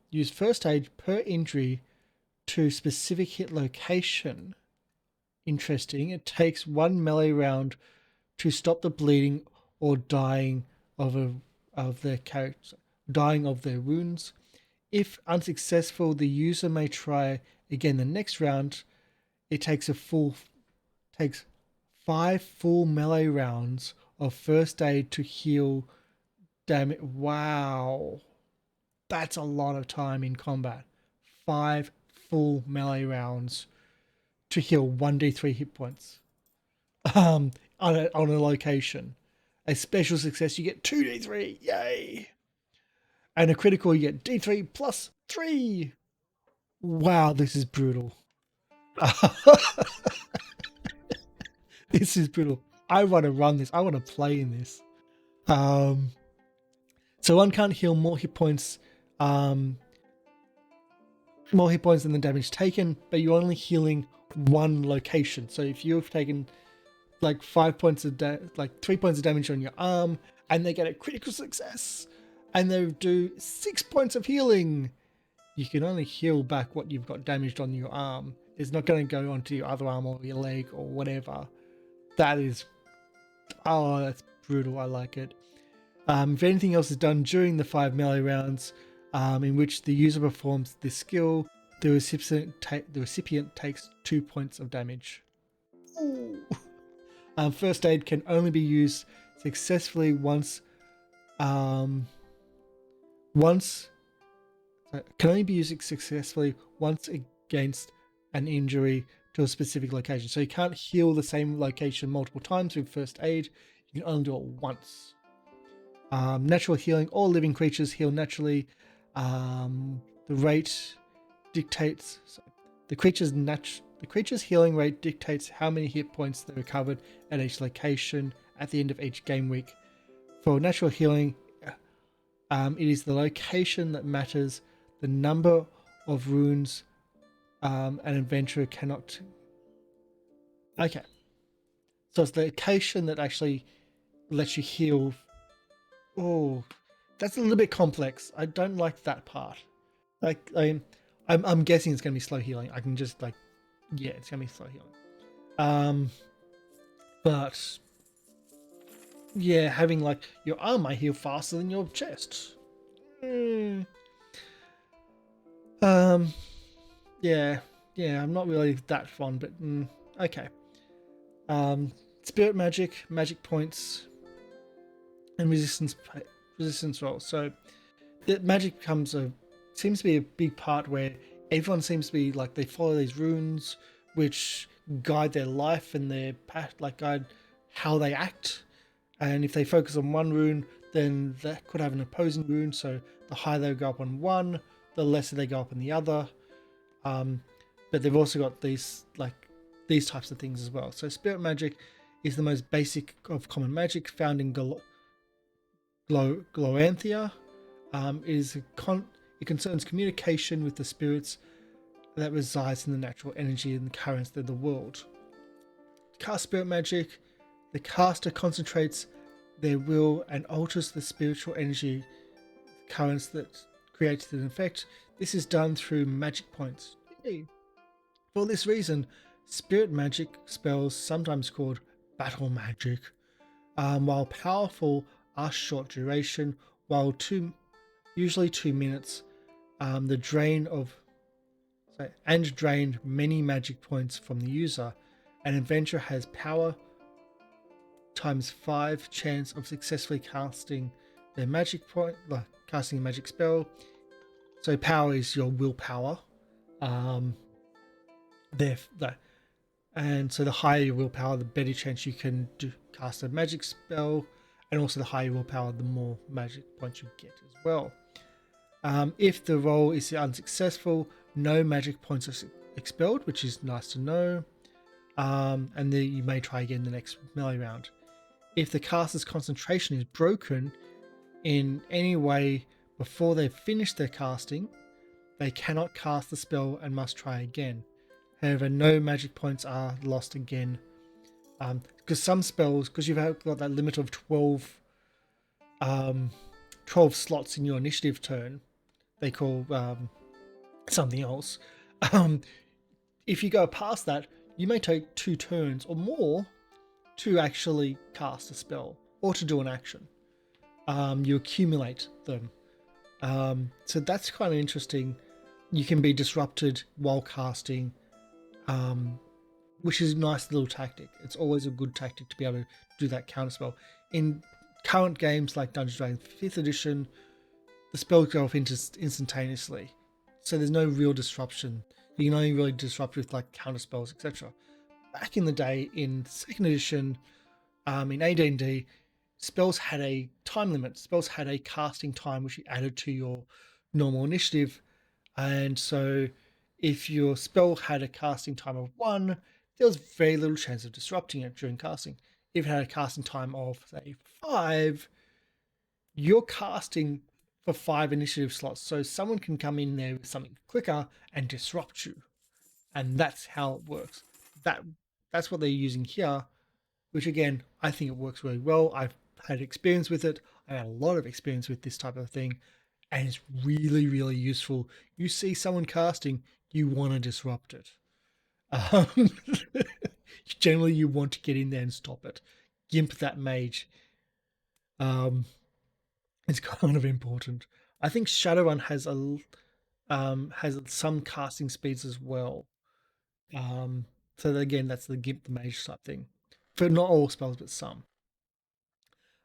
Use first aid per injury to specific hit location. Interesting. It takes 1 melee round to stop the bleeding or dying of their character, dying of their wounds. If unsuccessful, the user may try again the next round. It takes 5 full melee rounds of first aid to heal damage. Wow, that's a lot of time in combat. 5 full melee rounds to heal 1d3 hit points. On a location. A special success, you get 2d3. Yay! And a critical, you get d3 plus 3. Wow, this is brutal. This is brutal. I want to run this. I want to play in this. So one can't heal more hit points than the damage taken, but you're only healing one location. So if you've taken like 3 points of damage on your arm, and they get a critical success, and they do 6 points of healing, you can only heal back what you've got damaged on your arm. It's not going to go onto your other arm or your leg or whatever. That's brutal. I like it. If anything else is done during the 5 melee rounds in which the user performs this skill, the recipient takes 2 points of damage. Ooh. First aid can only be used successfully once against an injury to a specific location. So you can't heal the same location multiple times with first aid. You can only do it once. Natural healing. All living creatures heal naturally. The creature's healing rate dictates how many hit points they recovered at each location at the end of each game week. For natural healing, it is the location that matters. The number of runes An adventurer cannot. Okay, so it's the location that actually lets you heal. Oh, that's a little bit complex. I don't like that part. Like, I'm guessing it's gonna be slow healing. I can just like, yeah, it's gonna be slow healing. But yeah, having like your arm might heal faster than your chest. Mm, um, yeah, yeah, I'm not really that fond, but okay. Um, Spirit magic, magic points, and resistance rolls. So the magic seems to be a big part where everyone seems to be like they follow these runes which guide their life and their path, like guide how they act. And if they focus on one rune, then that could have an opposing rune. So the higher they go up on one, the lesser they go up on the other. But they've also got these types of things as well. So spirit magic is the most basic of common magic found in Gloanthia. It concerns communication with the spirits that resides in the natural energy and the currents of the world. Cast spirit magic, the caster concentrates their will and alters the spiritual energy currents that creates an effect. This is done through magic points. Yay. For this reason, spirit magic spells, sometimes called battle magic, while powerful, are short duration, while usually 2 minutes. The drain many magic points from the user. An adventurer has power times 5 chance of successfully casting their magic point, like casting a magic spell. So power is your willpower. And so the higher your willpower, the better chance you can cast a magic spell, and also the higher your willpower, the more magic points you get as well. If the roll is unsuccessful, no magic points are expelled, which is nice to know. And then you may try again the next melee round. If the caster's concentration is broken in any way before they've finished their casting, they cannot cast the spell and must try again. However, no magic points are lost again. Because some spells, because you've got that limit of 12 slots in your initiative turn, they call something else. If you go past that, you may take 2 turns or more to actually cast a spell or to do an action. You accumulate them. So that's kind of interesting. You can be disrupted while casting, which is a nice little tactic. It's always a good tactic to be able to do that counterspell. In current games like Dungeons & Dragons 5th edition, the spells go off instantaneously. So there's no real disruption. You can only really disrupt with like counterspells, etc. Back in the day, in 2nd edition, in AD&D, spells had a time limit. Spells had a casting time which you added to your normal initiative. And so if your spell had a casting time of 1, there was very little chance of disrupting it during casting. If it had a casting time of, say, 5, you're casting for 5 initiative slots. So someone can come in there with something quicker and disrupt you. And that's how it works. That's what they're using here, which again, I think it works really well. I've had experience with it. I had a lot of experience with this type of thing, and it's really, really useful. You see someone casting, you want to disrupt it. Generally, you want to get in there and stop it. Gimp that mage. It's kind of important. I think Shadowrun has some casting speeds as well. So again, that's the Gimp the Mage type thing. For not all spells, but some.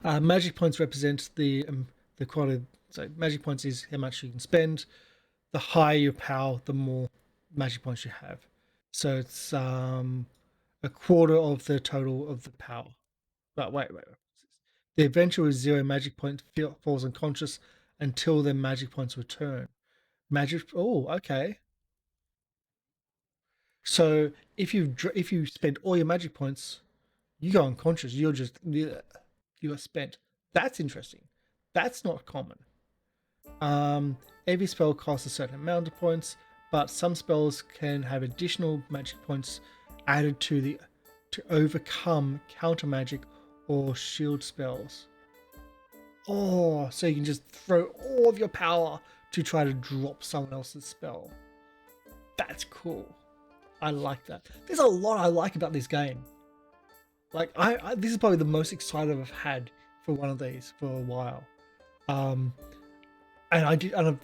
Magic points represent the quality. So magic points is how much you can spend. The higher your power, the more magic points you have. So it's a quarter of the total of the power. But wait. The adventurer with 0 magic points falls unconscious until their magic points return. Oh, okay. So if you spend all your magic points, you go unconscious. You are spent. That's interesting. That's not common. Every spell costs a certain amount of points, but some spells can have additional magic points added to overcome counter magic or shield spells. Oh, so you can just throw all of your power to try to drop someone else's spell. That's cool. I like that. There's a lot I like about this game. Like, this is probably the most excited I've had for one of these for a while. And I've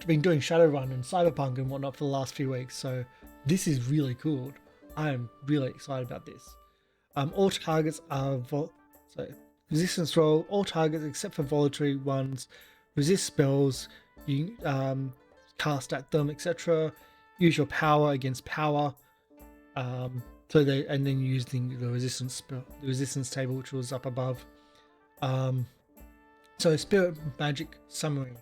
been doing Shadowrun and Cyberpunk and whatnot for the last few weeks, so this is really cool. I am really excited about this. All targets are resistance roll. All targets except for voluntary ones resist spells you cast at them, etc. Use your power against power. And then using the resistance spell, the resistance table, which was up above. So spirit magic summary.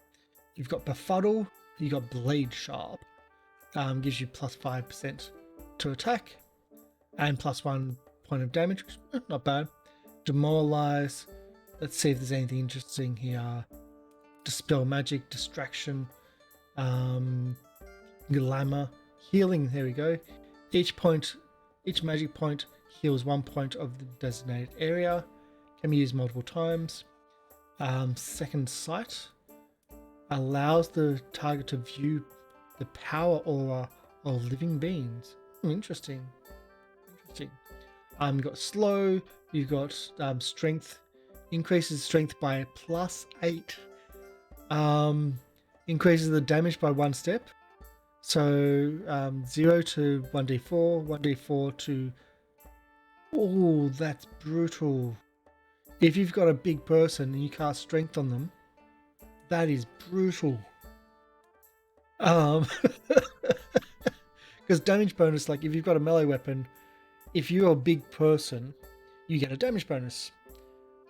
You've got Befuddle, you got Blade Sharp, gives you plus 5% to attack, and plus 1 point of damage, not bad. Demoralize, let's see if there's anything interesting here. Dispel magic, distraction, glamour, healing, there we go. Each magic point heals 1 point of the designated area, can be used multiple times. Second Sight allows the target to view the power aura of living beings. Interesting. You've got slow, you've got strength, increases strength by plus 8, increases the damage by 1 step. So 0 to 1d4, 1d4 to... Oh, that's brutal. If you've got a big person and you cast strength on them, that is brutal. Because damage bonus, like if you've got a melee weapon, if you're a big person, you get a damage bonus.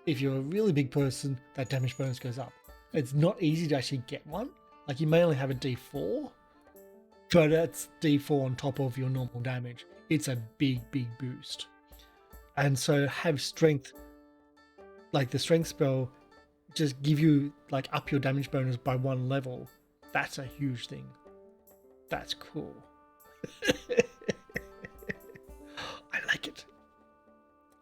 If you're a really big person, that damage bonus goes up. It's not easy to actually get one. Like you may only have a d4, but that's d4 on top of your normal damage. It's a big boost. And so have strength, like the strength spell, just give you like up your damage bonus by 1 level. That's a huge thing. That's cool. I like it.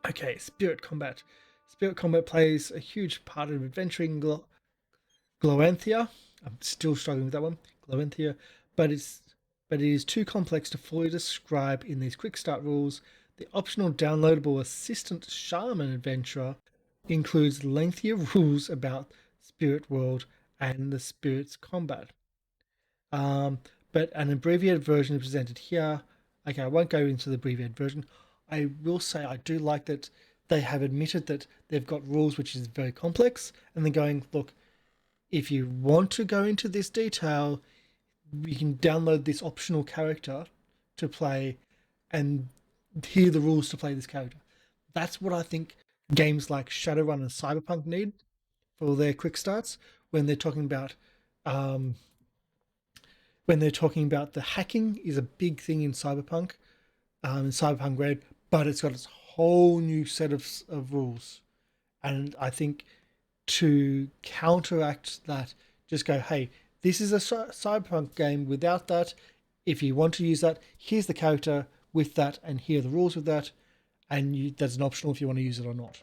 Okay, Spirit Combat. Spirit Combat plays a huge part of adventuring Gloanthia. I'm still struggling with that one. Gloanthia. But it is too complex to fully describe in these quick start rules. The optional downloadable Assistant Shaman Adventurer includes lengthier rules about Spirit World and the Spirit's combat. But an abbreviated version is presented here. Okay, I won't go into the abbreviated version. I will say I do like that they have admitted that they've got rules which is very complex, and they're going, look, if you want to go into this detail, you can download this optional character to play and hear the rules to play this character. That's what I think games like Shadowrun and Cyberpunk need for their quick starts when they're talking about the hacking is a big thing in Cyberpunk, in Cyberpunk Red, but it's got its whole new set of rules. And I think to counteract that, just go, hey, this is a Cyberpunk game without that. If you want to use that, here's the character with that, and here are the rules with that, and that's an optional if you want to use it or not.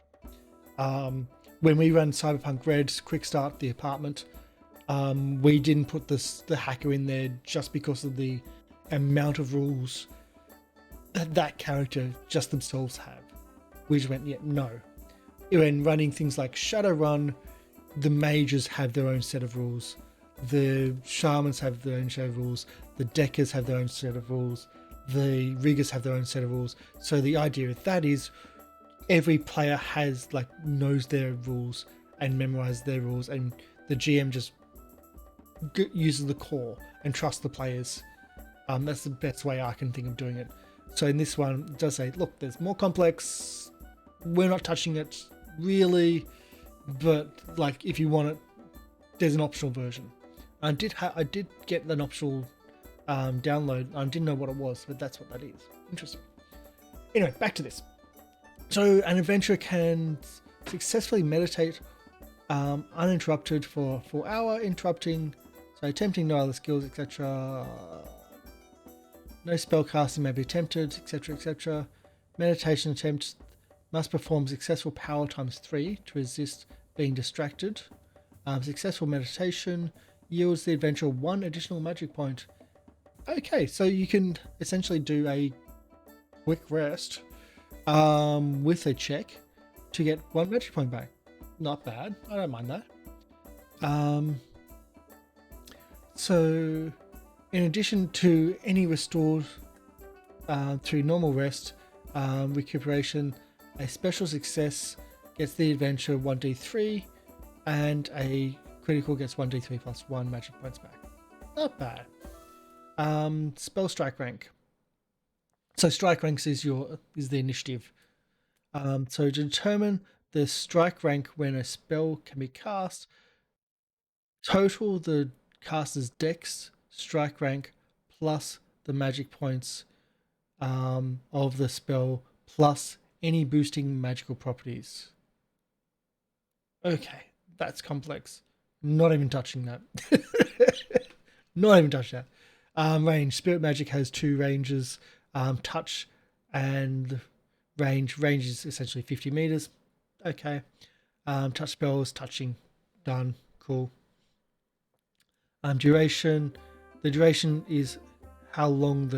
When we ran Cyberpunk Red Quick Start, the apartment, we didn't put the hacker in there just because of the amount of rules that character just themselves have. We just went, yeah, no. When running things like Shadowrun, the mages have their own set of rules. The shamans have their own set of rules. The deckers have their own set of rules. The riggers have their own set of rules. So the idea of that is every player knows their rules and memorizes their rules, and the GM just uses the core and trusts the players. That's the best way I can think of doing it. So in this one, it does say, look, there's more complex. We're not touching it really, but like if you want it, there's an optional version. I did get an optional download. I didn't know what it was, but that's what that is. Interesting. Anyway, back to this. So an adventurer can successfully meditate uninterrupted for an hour, interrupting, so attempting no other skills, etc. No spell casting may be attempted, etc., etc. Meditation attempts must perform successful power times 3 to resist being distracted. Successful meditation yields the adventurer 1 additional magic point. Okay, so you can essentially do a quick rest with a check to get 1 magic point back. Not bad. I don't mind that. So in addition to any restored through normal rest, recuperation, a special success gets the adventure 1d3 and a critical gets 1d3 plus 1 magic points back. Not bad. Spell strike rank. So strike ranks is the initiative. So to determine the strike rank when a spell can be cast, total the caster's dex strike rank plus the magic points of the spell plus any boosting magical properties. Okay, that's complex. Not even touching that. Not even touching that. Range. Spirit magic has 2 ranges. Touch and range. Range is essentially 50 meters. Okay. Touch spells, touching. Done. Cool. Duration. The duration is how long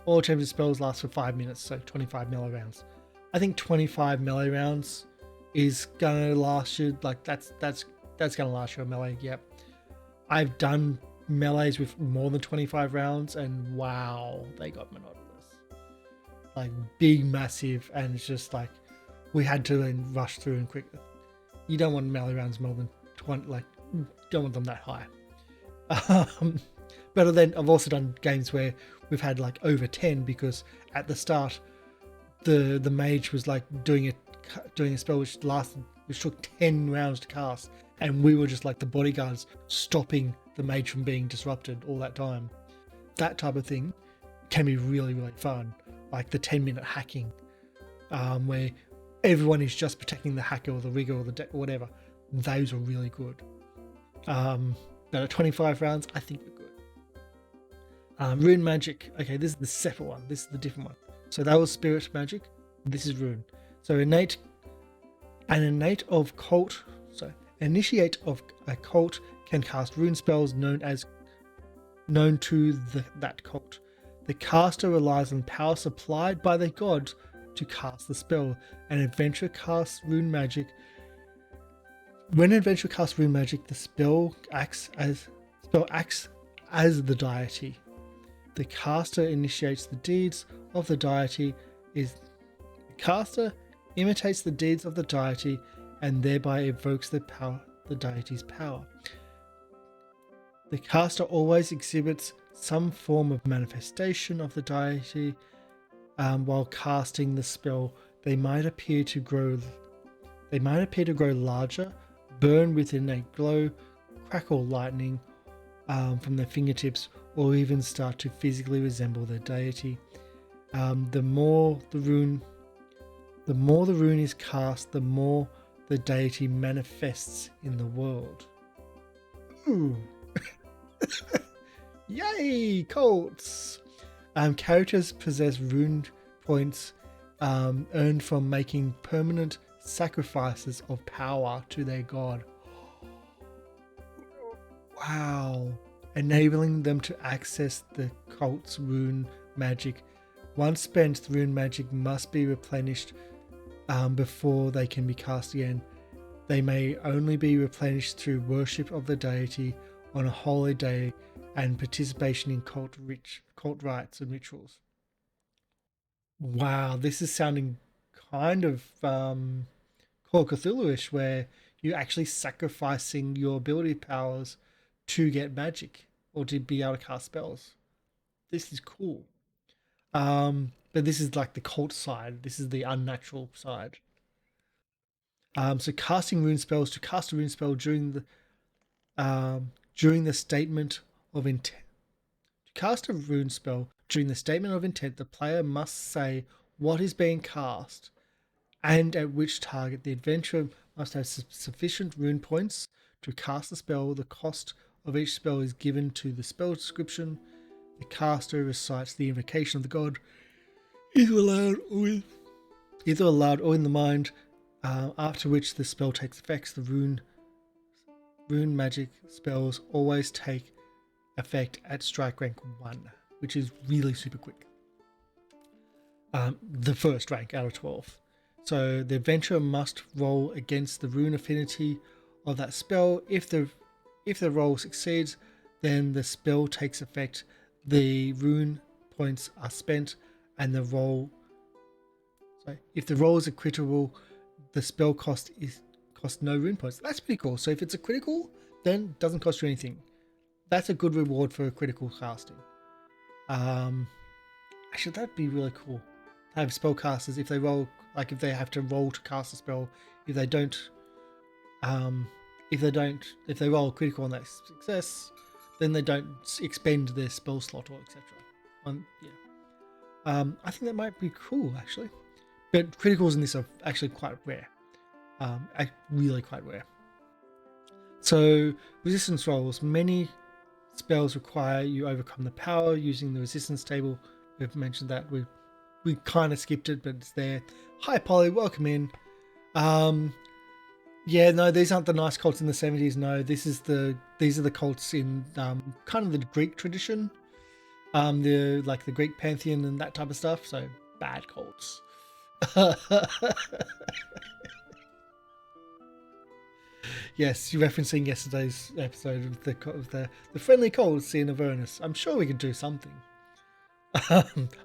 all attempted spells last for 5 minutes, so 25 melee rounds. I think 25 melee rounds is gonna last you, like that's gonna last you a melee. Yep. I've done melees with more than 25 rounds and wow, they got monotonous. Like big, massive, and it's just like we had to then rush through and quick. You don't want melee rounds more than 20, like don't want them that high. But then I've also done games where we've had like over 10 because at the start the mage was like doing a spell which took 10 rounds to cast, and we were just like the bodyguards stopping the mage from being disrupted all that time. That type of thing can be really, really fun. Like the 10-minute hacking, where everyone is just protecting the hacker or the rigger or the deck or whatever. Those are really good. But at 25 rounds, I think we're good. Rune magic. Okay, this is the separate one. This is the different one. So that was spirit magic. This is rune. So initiate of a cult can cast rune spells known to that cult. The caster relies on power supplied by the god to cast the spell. An adventurer casts rune magic. When an adventurer casts rune magic, the spell acts as the deity. The caster initiates the deeds of the deity. The caster imitates the deeds of the deity and thereby evokes the deity's power. The caster always exhibits some form of manifestation of the deity while casting the spell. They might appear to grow larger, burn within a glow, crackle lightning from their fingertips, or even start to physically resemble their deity. The more the rune is cast, the more the deity manifests in the world. Ooh. Yay, cults! Characters possess rune points earned from making permanent sacrifices of power to their god. Wow. Enabling them to access the cult's rune magic. Once spent, the rune magic must be replenished before they can be cast again. They may only be replenished through worship of the deity on a holy day and participation in cult rites and rituals. Wow, this is sounding kind of Call Cthulhu-ish, where you're actually sacrificing your ability powers to get magic or to be able to cast spells. This is cool. But this is like the cult side. This is the unnatural side. So casting rune spells. To cast a rune spell during the statement of intent. To cast a rune spell during the statement of intent, the player must say what is being cast and at which target. The adventurer must have sufficient rune points to cast the spell. The cost of each spell is given to the spell description. The caster recites the invocation of the god, either aloud or in the mind, after which the spell takes effects. The rune magic spells always take effect at strike rank 1, which is really super quick. The first rank out of 12. So the adventurer must roll against the rune affinity of that spell. If the roll succeeds, then the spell takes effect. The rune points are spent, and if the roll is a critical, the spell costs no rune points. That's pretty cool. So if it's a critical, then it doesn't cost you anything. That's a good reward for a critical casting. Actually, that'd be really cool. Have spellcasters, if they roll, like if they have to roll to cast a spell, if they roll critical on that success, then they don't expend their spell slot or etc. I think that might be cool actually, but criticals in this are actually quite rare, really quite rare. So resistance rolls, many spells require you overcome the power using the resistance table. We've mentioned that we kind of skipped it, but it's there. Hi Polly, welcome in. Yeah, no, these aren't the nice cults in the 70s. No, these are the cults in kind of the Greek tradition, the Greek pantheon and that type of stuff. So bad cults. Yes, you're referencing yesterday's episode of the friendly cults in Avernus. I'm sure we could do something.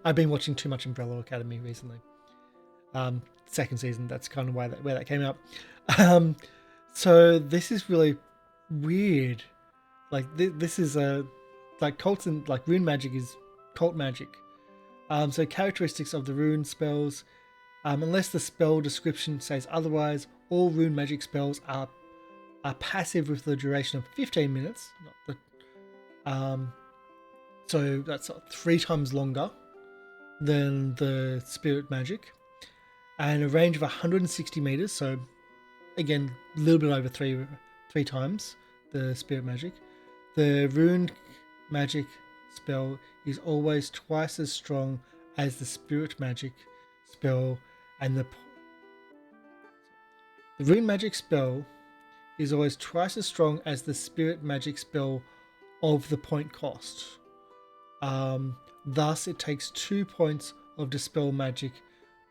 I've been watching too much Umbrella Academy recently. Second season, that's kind of where that came out. So this is really weird. Like this is cults and like rune magic is cult magic. So characteristics of the rune spells, unless the spell description says otherwise, all rune magic spells are passive with the duration of 15 minutes. So that's 3 times longer than the spirit magic, and a range of 160 meters. So again, a little bit over three times the spirit magic. The rune magic spell is always twice as strong as the spirit magic spell, and the rune magic spell is always twice as strong as the spirit magic spell of the point cost. Thus, it takes 2 points of dispel magic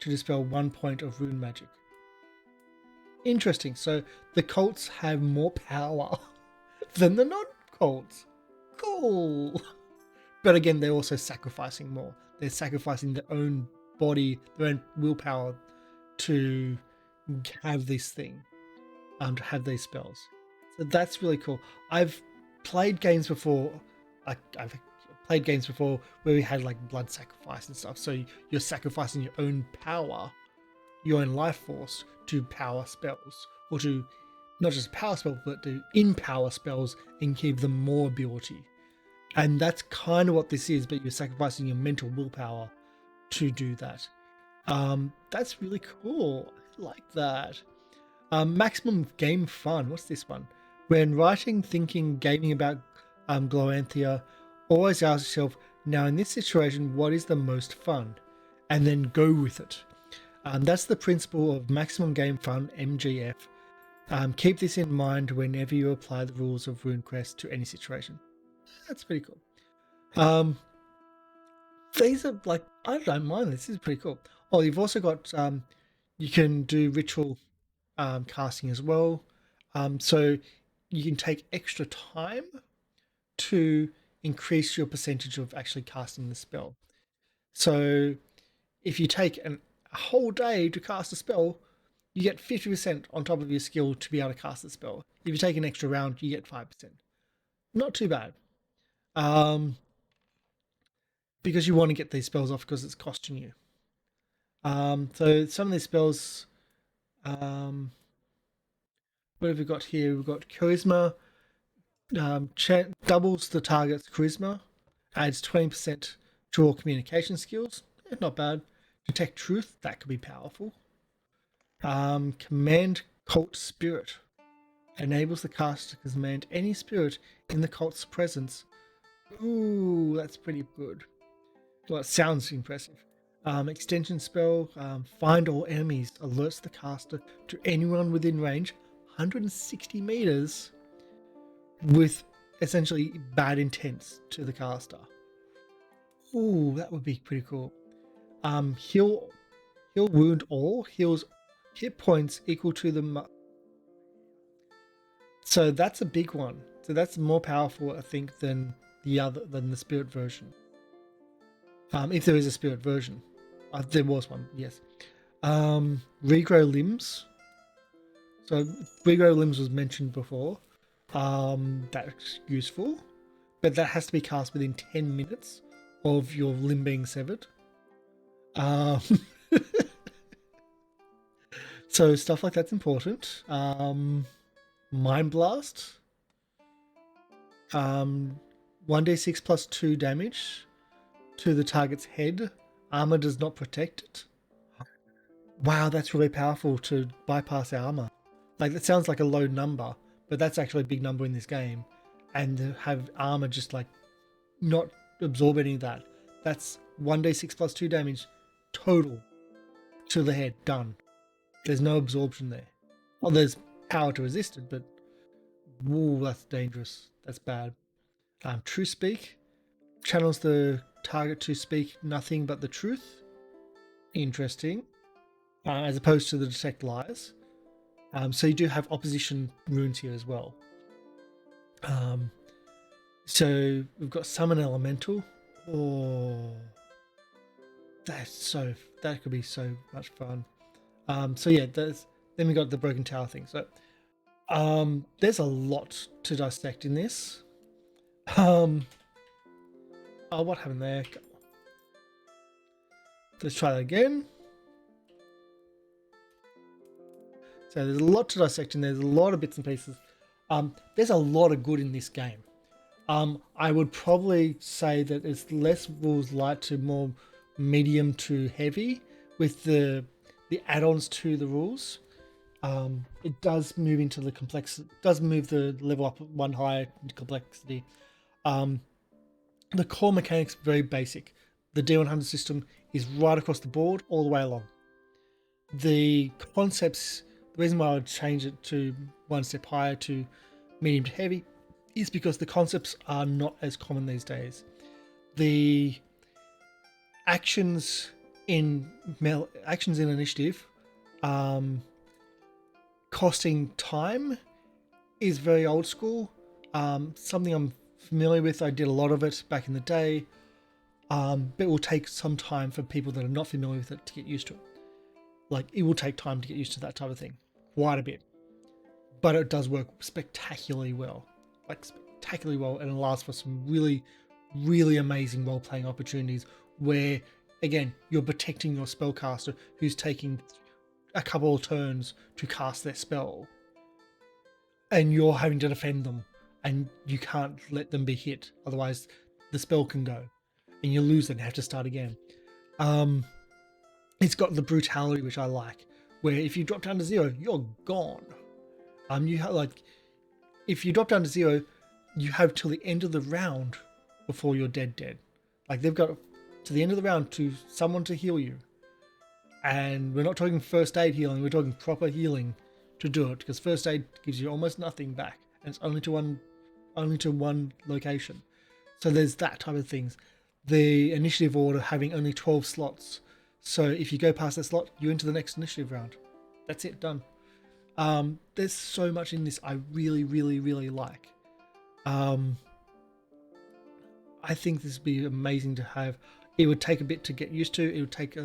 to dispel 1 point of rune magic. Interesting. So the cults have more power than the non-cults. Cool. But again, they're also sacrificing more. They're sacrificing their own body, their own willpower to have this thing, to have these spells. So that's really cool. I've played games before. I've played games before where we had like blood sacrifice and stuff. So you're sacrificing your own power, your own life force to power spells, or to not just power spells, but to empower spells and give them more ability. And that's kind of what this is, but you're sacrificing your mental willpower to do that. That's really cool. I like that. Maximum game fun. What's this one? When writing, thinking, gaming about Gloanthea, always ask yourself, now in this situation, what is the most fun? And then go with it. That's the principle of maximum game fun, MGF. Keep this in mind whenever you apply the rules of RuneQuest to any situation. That's pretty cool. These are like, I don't mind this. This is pretty cool. Oh, you've also got, you can do ritual casting as well. So you can take extra time to increase your percentage of actually casting the spell. So if you take a whole day to cast a spell, you get 50% on top of your skill to be able to cast the spell. If you take an extra round, you get 5%. Not too bad. Because you want to get these spells off because it's costing you. So some of these spells, what have we got here? We've got Charisma, doubles the target's Charisma, adds 20% to all communication skills. Not bad. Detect Truth, that could be powerful. Command Cult Spirit, enables the caster to command any spirit in the cult's presence Ooh, that's pretty good. Well, it sounds impressive. Extension spell, find all enemies, alerts the caster to anyone within range, 160 meters, with essentially bad intents to the caster. Ooh, that would be pretty cool. Heal wound all, heals hit points equal to the. So that's a big one. So that's more powerful, I think, than the spirit version. If there is a spirit version, there was one, yes. Regrow limbs. So regrow limbs was mentioned before. That's useful, but that has to be cast within 10 minutes of your limb being severed. Um, so stuff like that's important. Mind blast. 1d6 plus 2 damage to the target's head. Armor does not protect it. Wow, that's really powerful to bypass armor. Like, that sounds like a low number, but that's actually a big number in this game. And to have armor just like not absorb any of that. That's 1d6 plus 2 damage total to the head. Done. There's no absorption there. Well, there's power to resist it, but woo, that's dangerous. That's bad. True Speak channels the target to speak nothing but the truth. Interesting. As opposed to the Detect Lies. So you do have opposition runes here as well. So we've got Summon Elemental. Oh, that could be so much fun. So yeah, then we got the Broken Tower thing. So there's a lot to dissect in this. Oh, what happened there? Let's try that again. So there's a lot to dissect and there's a lot of bits and pieces. There's a lot of good in this game. I would probably say that it's less rules light to more medium to heavy with the add-ons to the rules. It does move into the complexity, does move the level up one higher into complexity. The core mechanics are very basic. The D100 system is right across the board all the way along. The concepts, the reason why I would change it to one step higher to medium to heavy is because the concepts are not as common these days. The actions in initiative, costing time is very old school. Something I'm familiar with. I did a lot of it back in the day, but it will take some time for people that are not familiar with it to get used to it. Like, it will take time to get used to that type of thing, quite a bit, but it does work spectacularly well, and allows for some really, really amazing role-playing opportunities where, again, you're protecting your spellcaster who's taking a couple of turns to cast their spell, and you're having to defend them, and you can't let them be hit, otherwise the spell can go, and you lose it and have to start again. It's got the brutality which I like, where if you drop down to 0, you're gone. You have, like, if you drop down to 0, you have till the end of the round before you're dead. Like, they've got to the end of the round to someone to heal you, and we're not talking first aid healing. We're talking proper healing to do it, because first aid gives you almost nothing back, and it's only to one location. So there's that type of things. The initiative order having only 12 slots. So if you go past that slot, you're into the next initiative round. That's it, done. There's so much in this I really, really, really like. I think this would be amazing to have. It would take a bit to get used to. It would take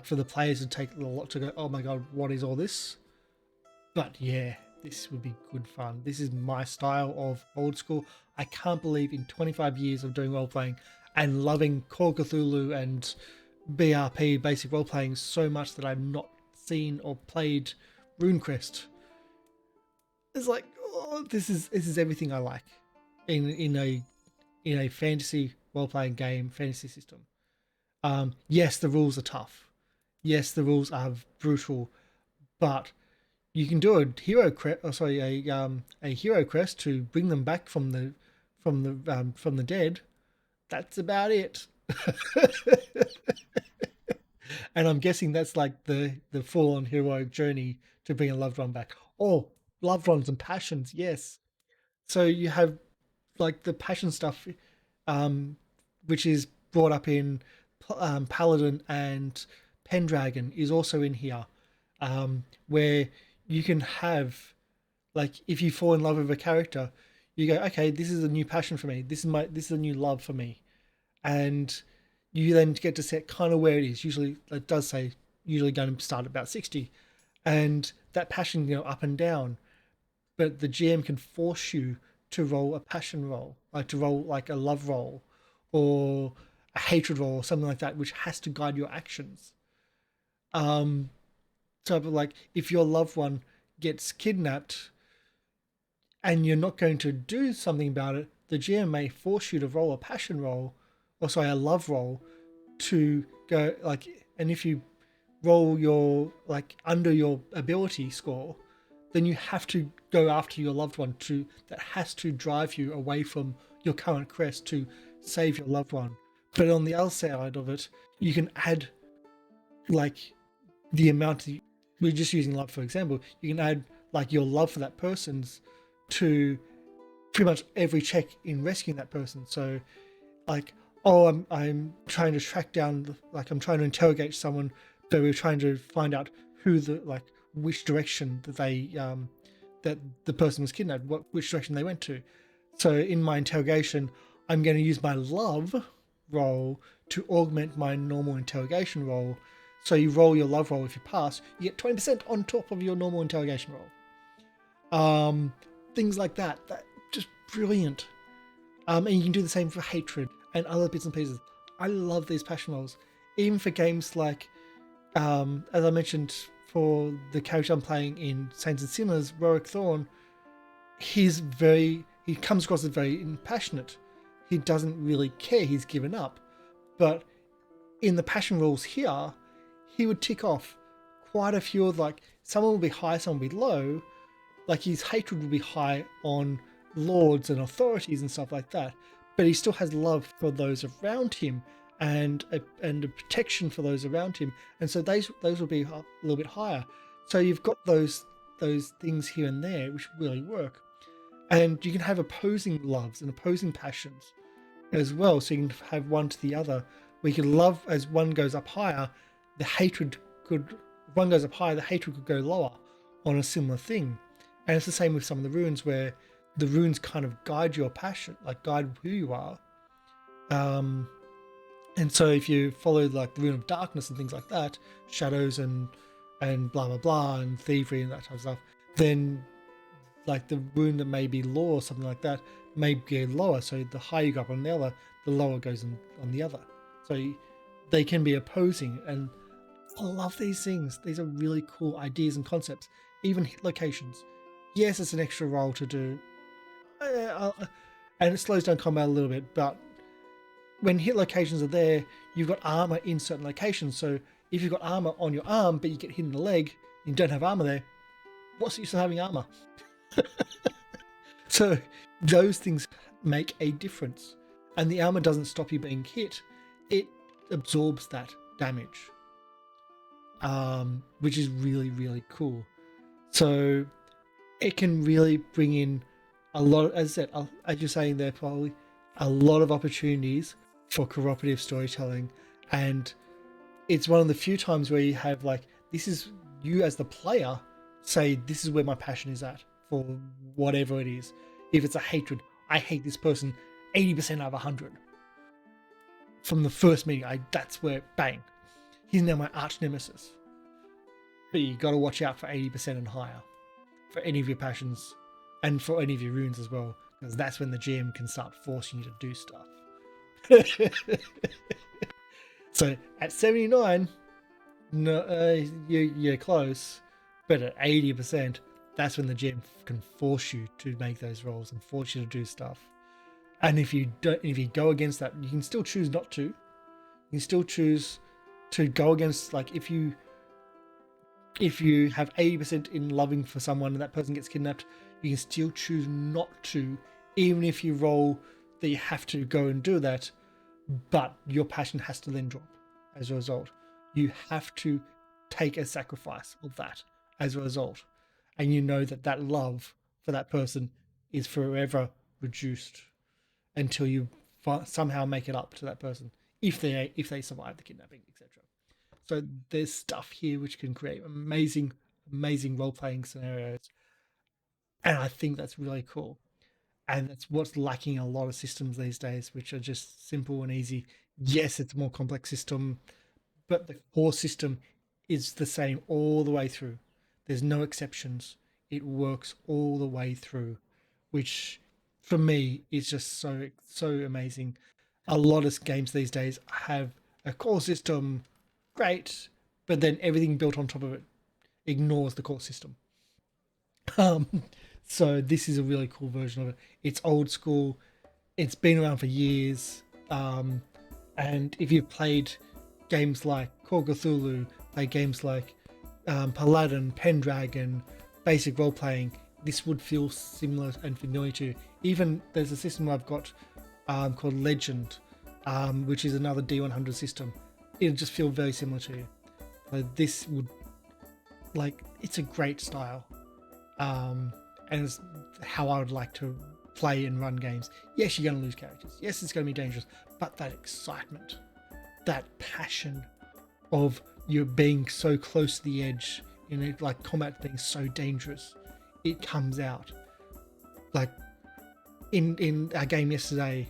for the players to take a lot to go, oh my god, what is all this? But yeah, this would be good fun. This is my style of old school. I can't believe in 25 years of doing role playing and loving Call Cthulhu and BRP, basic role playing, so much that I've not seen or played RuneQuest. It's like, oh, this is everything I like in a fantasy role playing game, fantasy system. Yes, the rules are tough. Yes, the rules are brutal, but you can do a hero quest to bring them back from from the dead. That's about it. And I'm guessing that's like the full on heroic journey to bring a loved one back. Oh, loved ones and passions, yes. So you have like the passion stuff, um, which is brought up in Paladin and Pendragon, is also in here, where you can have like if you fall in love with a character, you go, okay, this is a new passion for me. This is a new love for me, and you then get to set kind of where it is. Usually, it does say usually going to start at about 60, and that passion can go up and down. But the GM can force you to roll a passion roll, like to roll like a love roll, or a hatred roll, or something like that, which has to guide your actions. Um, so, like if your loved one gets kidnapped and you're not going to do something about it, the GM may force you to roll a passion roll, or sorry, a love roll, to go like. And if you roll your like under your ability score, then you have to go after your loved one to that has to drive you away from your current quest to save your loved one. But on the other side of it, you can add like the amount of, we're just using love for example, you can add like your love for that person's to pretty much every check in rescuing that person. So like, oh, I'm trying to track down, like I'm trying to interrogate someone, so we're trying to find out who the like which direction that they that the person was kidnapped, which direction they went to. So in my interrogation, I'm going to use my love roll to augment my normal interrogation roll. So you roll your love roll. If you pass, you get 20% on top of your normal interrogation roll. Things like that. That just brilliant. And you can do the same for hatred and other bits and pieces. I love these passion rolls, even for games like, as I mentioned, for the character I'm playing in Saints and Sinners, Warwick Thorn. He comes across as very impassionate. He doesn't really care. He's given up. But in the passion rolls here, he would tick off quite a few of like someone will be high, someone will be low. Like his hatred will be high on lords and authorities and stuff like that, but he still has love for those around him and a protection for those around him, and so those will be a little bit higher. So you've got those things here and there which really work, and you can have opposing loves and opposing passions as well. So you can have one to the other. We can love as one goes up higher, the hatred could if one goes up higher, the hatred could go lower on a similar thing. And it's the same with some of the runes where the runes kind of guide your passion, like guide who you are. And so if you follow like the rune of darkness and things like that, shadows and blah blah blah and thievery and that type of stuff, then like the rune that may be law or something like that may go lower. So the higher you go up on the other, the lower goes on the other. So they can be opposing, and I love these things. These are really cool ideas and concepts. Even hit locations. Yes, it's an extra roll to do, and it slows down combat a little bit, but when hit locations are there, you've got armor in certain locations. So if you've got armor on your arm, but you get hit in the leg, and you don't have armor there, what's the use of having armor? So those things make a difference. And the armor doesn't stop you being hit. It absorbs that damage, which is really, really cool. So it can really bring in a lot, as I said, as you're saying there, probably a lot of opportunities for cooperative storytelling. And it's one of the few times where you have like, this is you as the player say, this is where my passion is at for whatever it is. If it's a hatred, I hate this person 80% out of 100. From the first meeting, that's where, bang, he's now my arch nemesis. But you got to watch out for 80% and higher for any of your passions and for any of your runes as well, because that's when the GM can start forcing you to do stuff. So at 79, no, you're close, but at 80%, that's when the GM can force you to make those rolls and force you to do stuff. And if you go against that, you can still choose not to. You can still choose to go against, like if you have 80% in loving for someone and that person gets kidnapped, you can still choose not to even if you roll that you have to go and do that, but your passion has to then drop as a result. You have to take a sacrifice of that as a result. And you know that that love for that person is forever reduced until you somehow make it up to that person, if they survive the kidnapping, etc. So there's stuff here which can create amazing role playing scenarios, and I think that's really cool. And that's what's lacking in a lot of systems these days, which are just simple and easy. Yes, it's a more complex system, but the core system is the same all the way through. There's no exceptions. It works all the way through, which for me is just so amazing. A lot of games these days have a core system, great, but then everything built on top of it ignores the core system. Um, so this is a really cool version of it. It's old school. It's been around for years. And if you've played games like Call of Cthulhu, play games like Paladin, Pendragon, basic role playing, this would feel similar and familiar to you. Even there's a system I've got called Legend, which is another D100 system. It'll just feel very similar to you. This would, like, it's a great style. And it's how I would like to play and run games. Yes, you're going to lose characters. Yes, it's going to be dangerous, but that excitement, that passion of you being so close to the edge, you know, like combat being so dangerous, it comes out. Like in our game yesterday,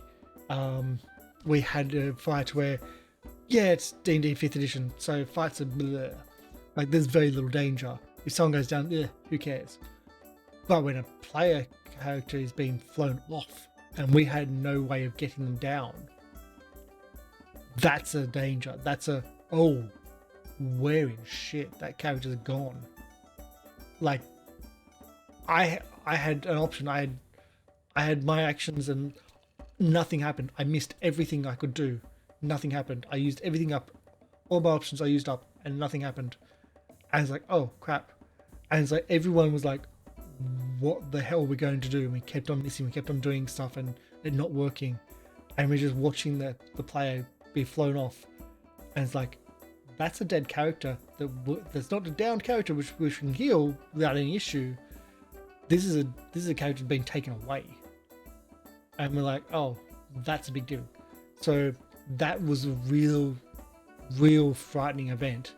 we had a fight where, yeah, it's D&D 5th edition, so fights are bleh. Like there's very little danger. If someone goes down, who cares? But when a player character is being flown off and we had no way of getting them down, that's a danger. That's a, oh, where in shit that character's gone. Like I had an option. I had my actions and nothing happened. I missed everything I could do. Nothing happened. I used everything up. All my options I used up and nothing happened. And it's like, oh crap. And it's like everyone was like, what the hell are we going to do? And we kept on missing. We kept on doing stuff and it not working. And we're just watching the player be flown off. And it's like, that's a dead character. That's not a down character which can heal without any issue. This is a character being taken away. And we're like, oh, that's a big deal. So that was a real frightening event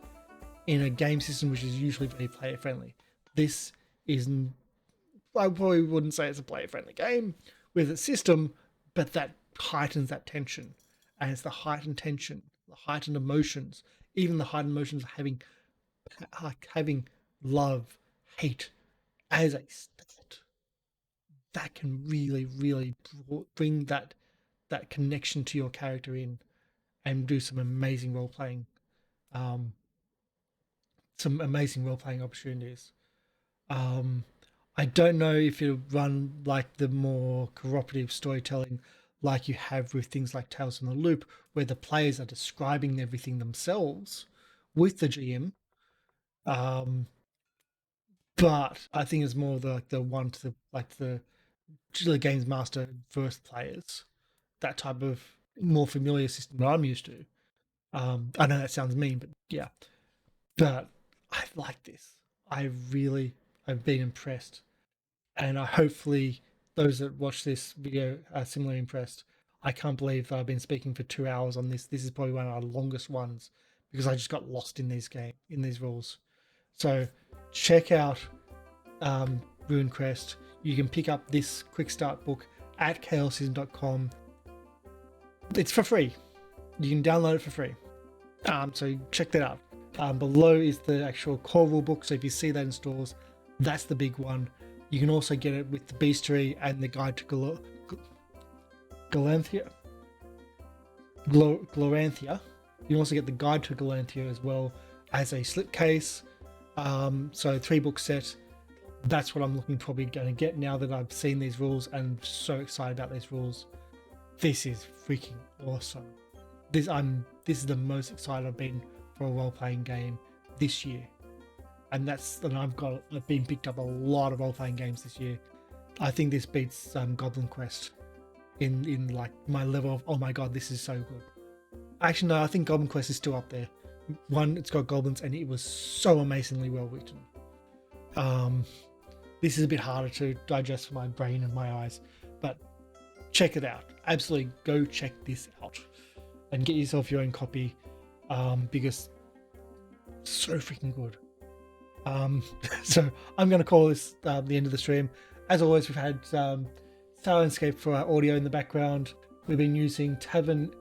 in a game system which is usually very player friendly. This is, I probably wouldn't say it's a player friendly game with a system, but that heightens that tension. And it's the heightened tension, the heightened emotions, even the heightened emotions of having love, hate as a stat. That can really bring that connection to your character in and do some amazing role playing opportunities. I don't know if it'll run like the more cooperative storytelling like you have with things like Tales from the Loop, where the players are describing everything themselves with the GM. But I think it's more the one to the games master first players, that type of more familiar system that I'm used to. I know that sounds mean, but yeah. But I like this. I've been impressed, and hopefully those that watch this video are similarly impressed. I can't believe that I've been speaking for 2 hours on this. This is probably one of our longest ones because I just got lost in these rules. So check out RuneQuest. You can pick up this quick start book at chaosism.com. It's for free. You can download it for free. So check that out. Below is the actual core rule book. So if you see that in stores, that's the big one. You can also get it with the bestiary and the guide to Galanthia. Gloranthia. You can also get the guide to Galanthia as well as a slipcase. So 3-book set. That's what I'm probably going to get now that I've seen these rules and I'm so excited about these rules. This is freaking awesome. This is the most excited I've been for a role-playing game this year. And I've been picked up a lot of role-playing games this year. I think this beats GoblinQuest in like my level of, oh my god, this is so good. Actually, no, I think GoblinQuest is still up there. One, it's got goblins and it was so amazingly well written. This is a bit harder to digest for my brain and my eyes, but check it out. Absolutely go check this out and get yourself your own copy, because it's so freaking good. So I'm going to call this the end of the stream. As always, we've had Syrinscape for our audio in the background. We've been using Tavern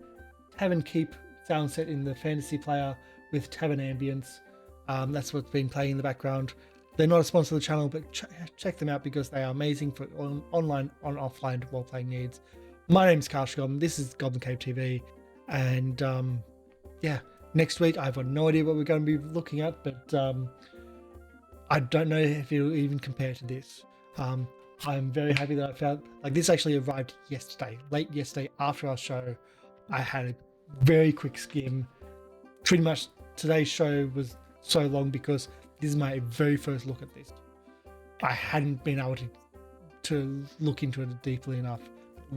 Keep sound set in the fantasy player with Tavern ambience. That's what's been playing in the background. They're not a sponsor of the channel, but check them out because they are amazing for online and offline role-playing needs. My name's Karshgom. This is GoblinCaveTV, and yeah, next week I've got no idea what we're going to be looking at, but I don't know if it'll even compare to this. I'm very happy that I found, like, this actually arrived yesterday, late yesterday after our show. I had a very quick skim. Pretty much today's show was so long because this is my very first look at this. I hadn't been able to look into it deeply enough.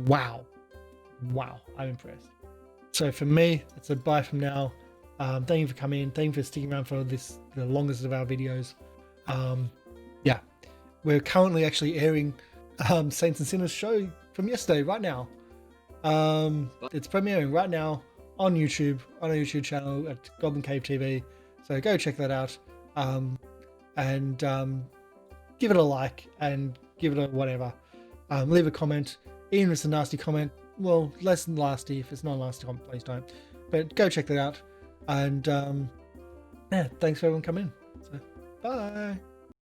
Wow, I'm impressed. So for me, it's a bye from now. Thank you for coming in. Thank you for sticking around for this, the longest of our videos. Yeah, we're currently actually airing Saints and Sinners show from yesterday right now. It's premiering right now on YouTube, on our YouTube channel at GoblinCaveTV. So go check that out, and give it a like and give it a whatever. Leave a comment, even if it's a nasty comment. Well, less than nasty. If it's not a nasty comment, please don't. But go check that out. And yeah, thanks for everyone coming in. So, bye.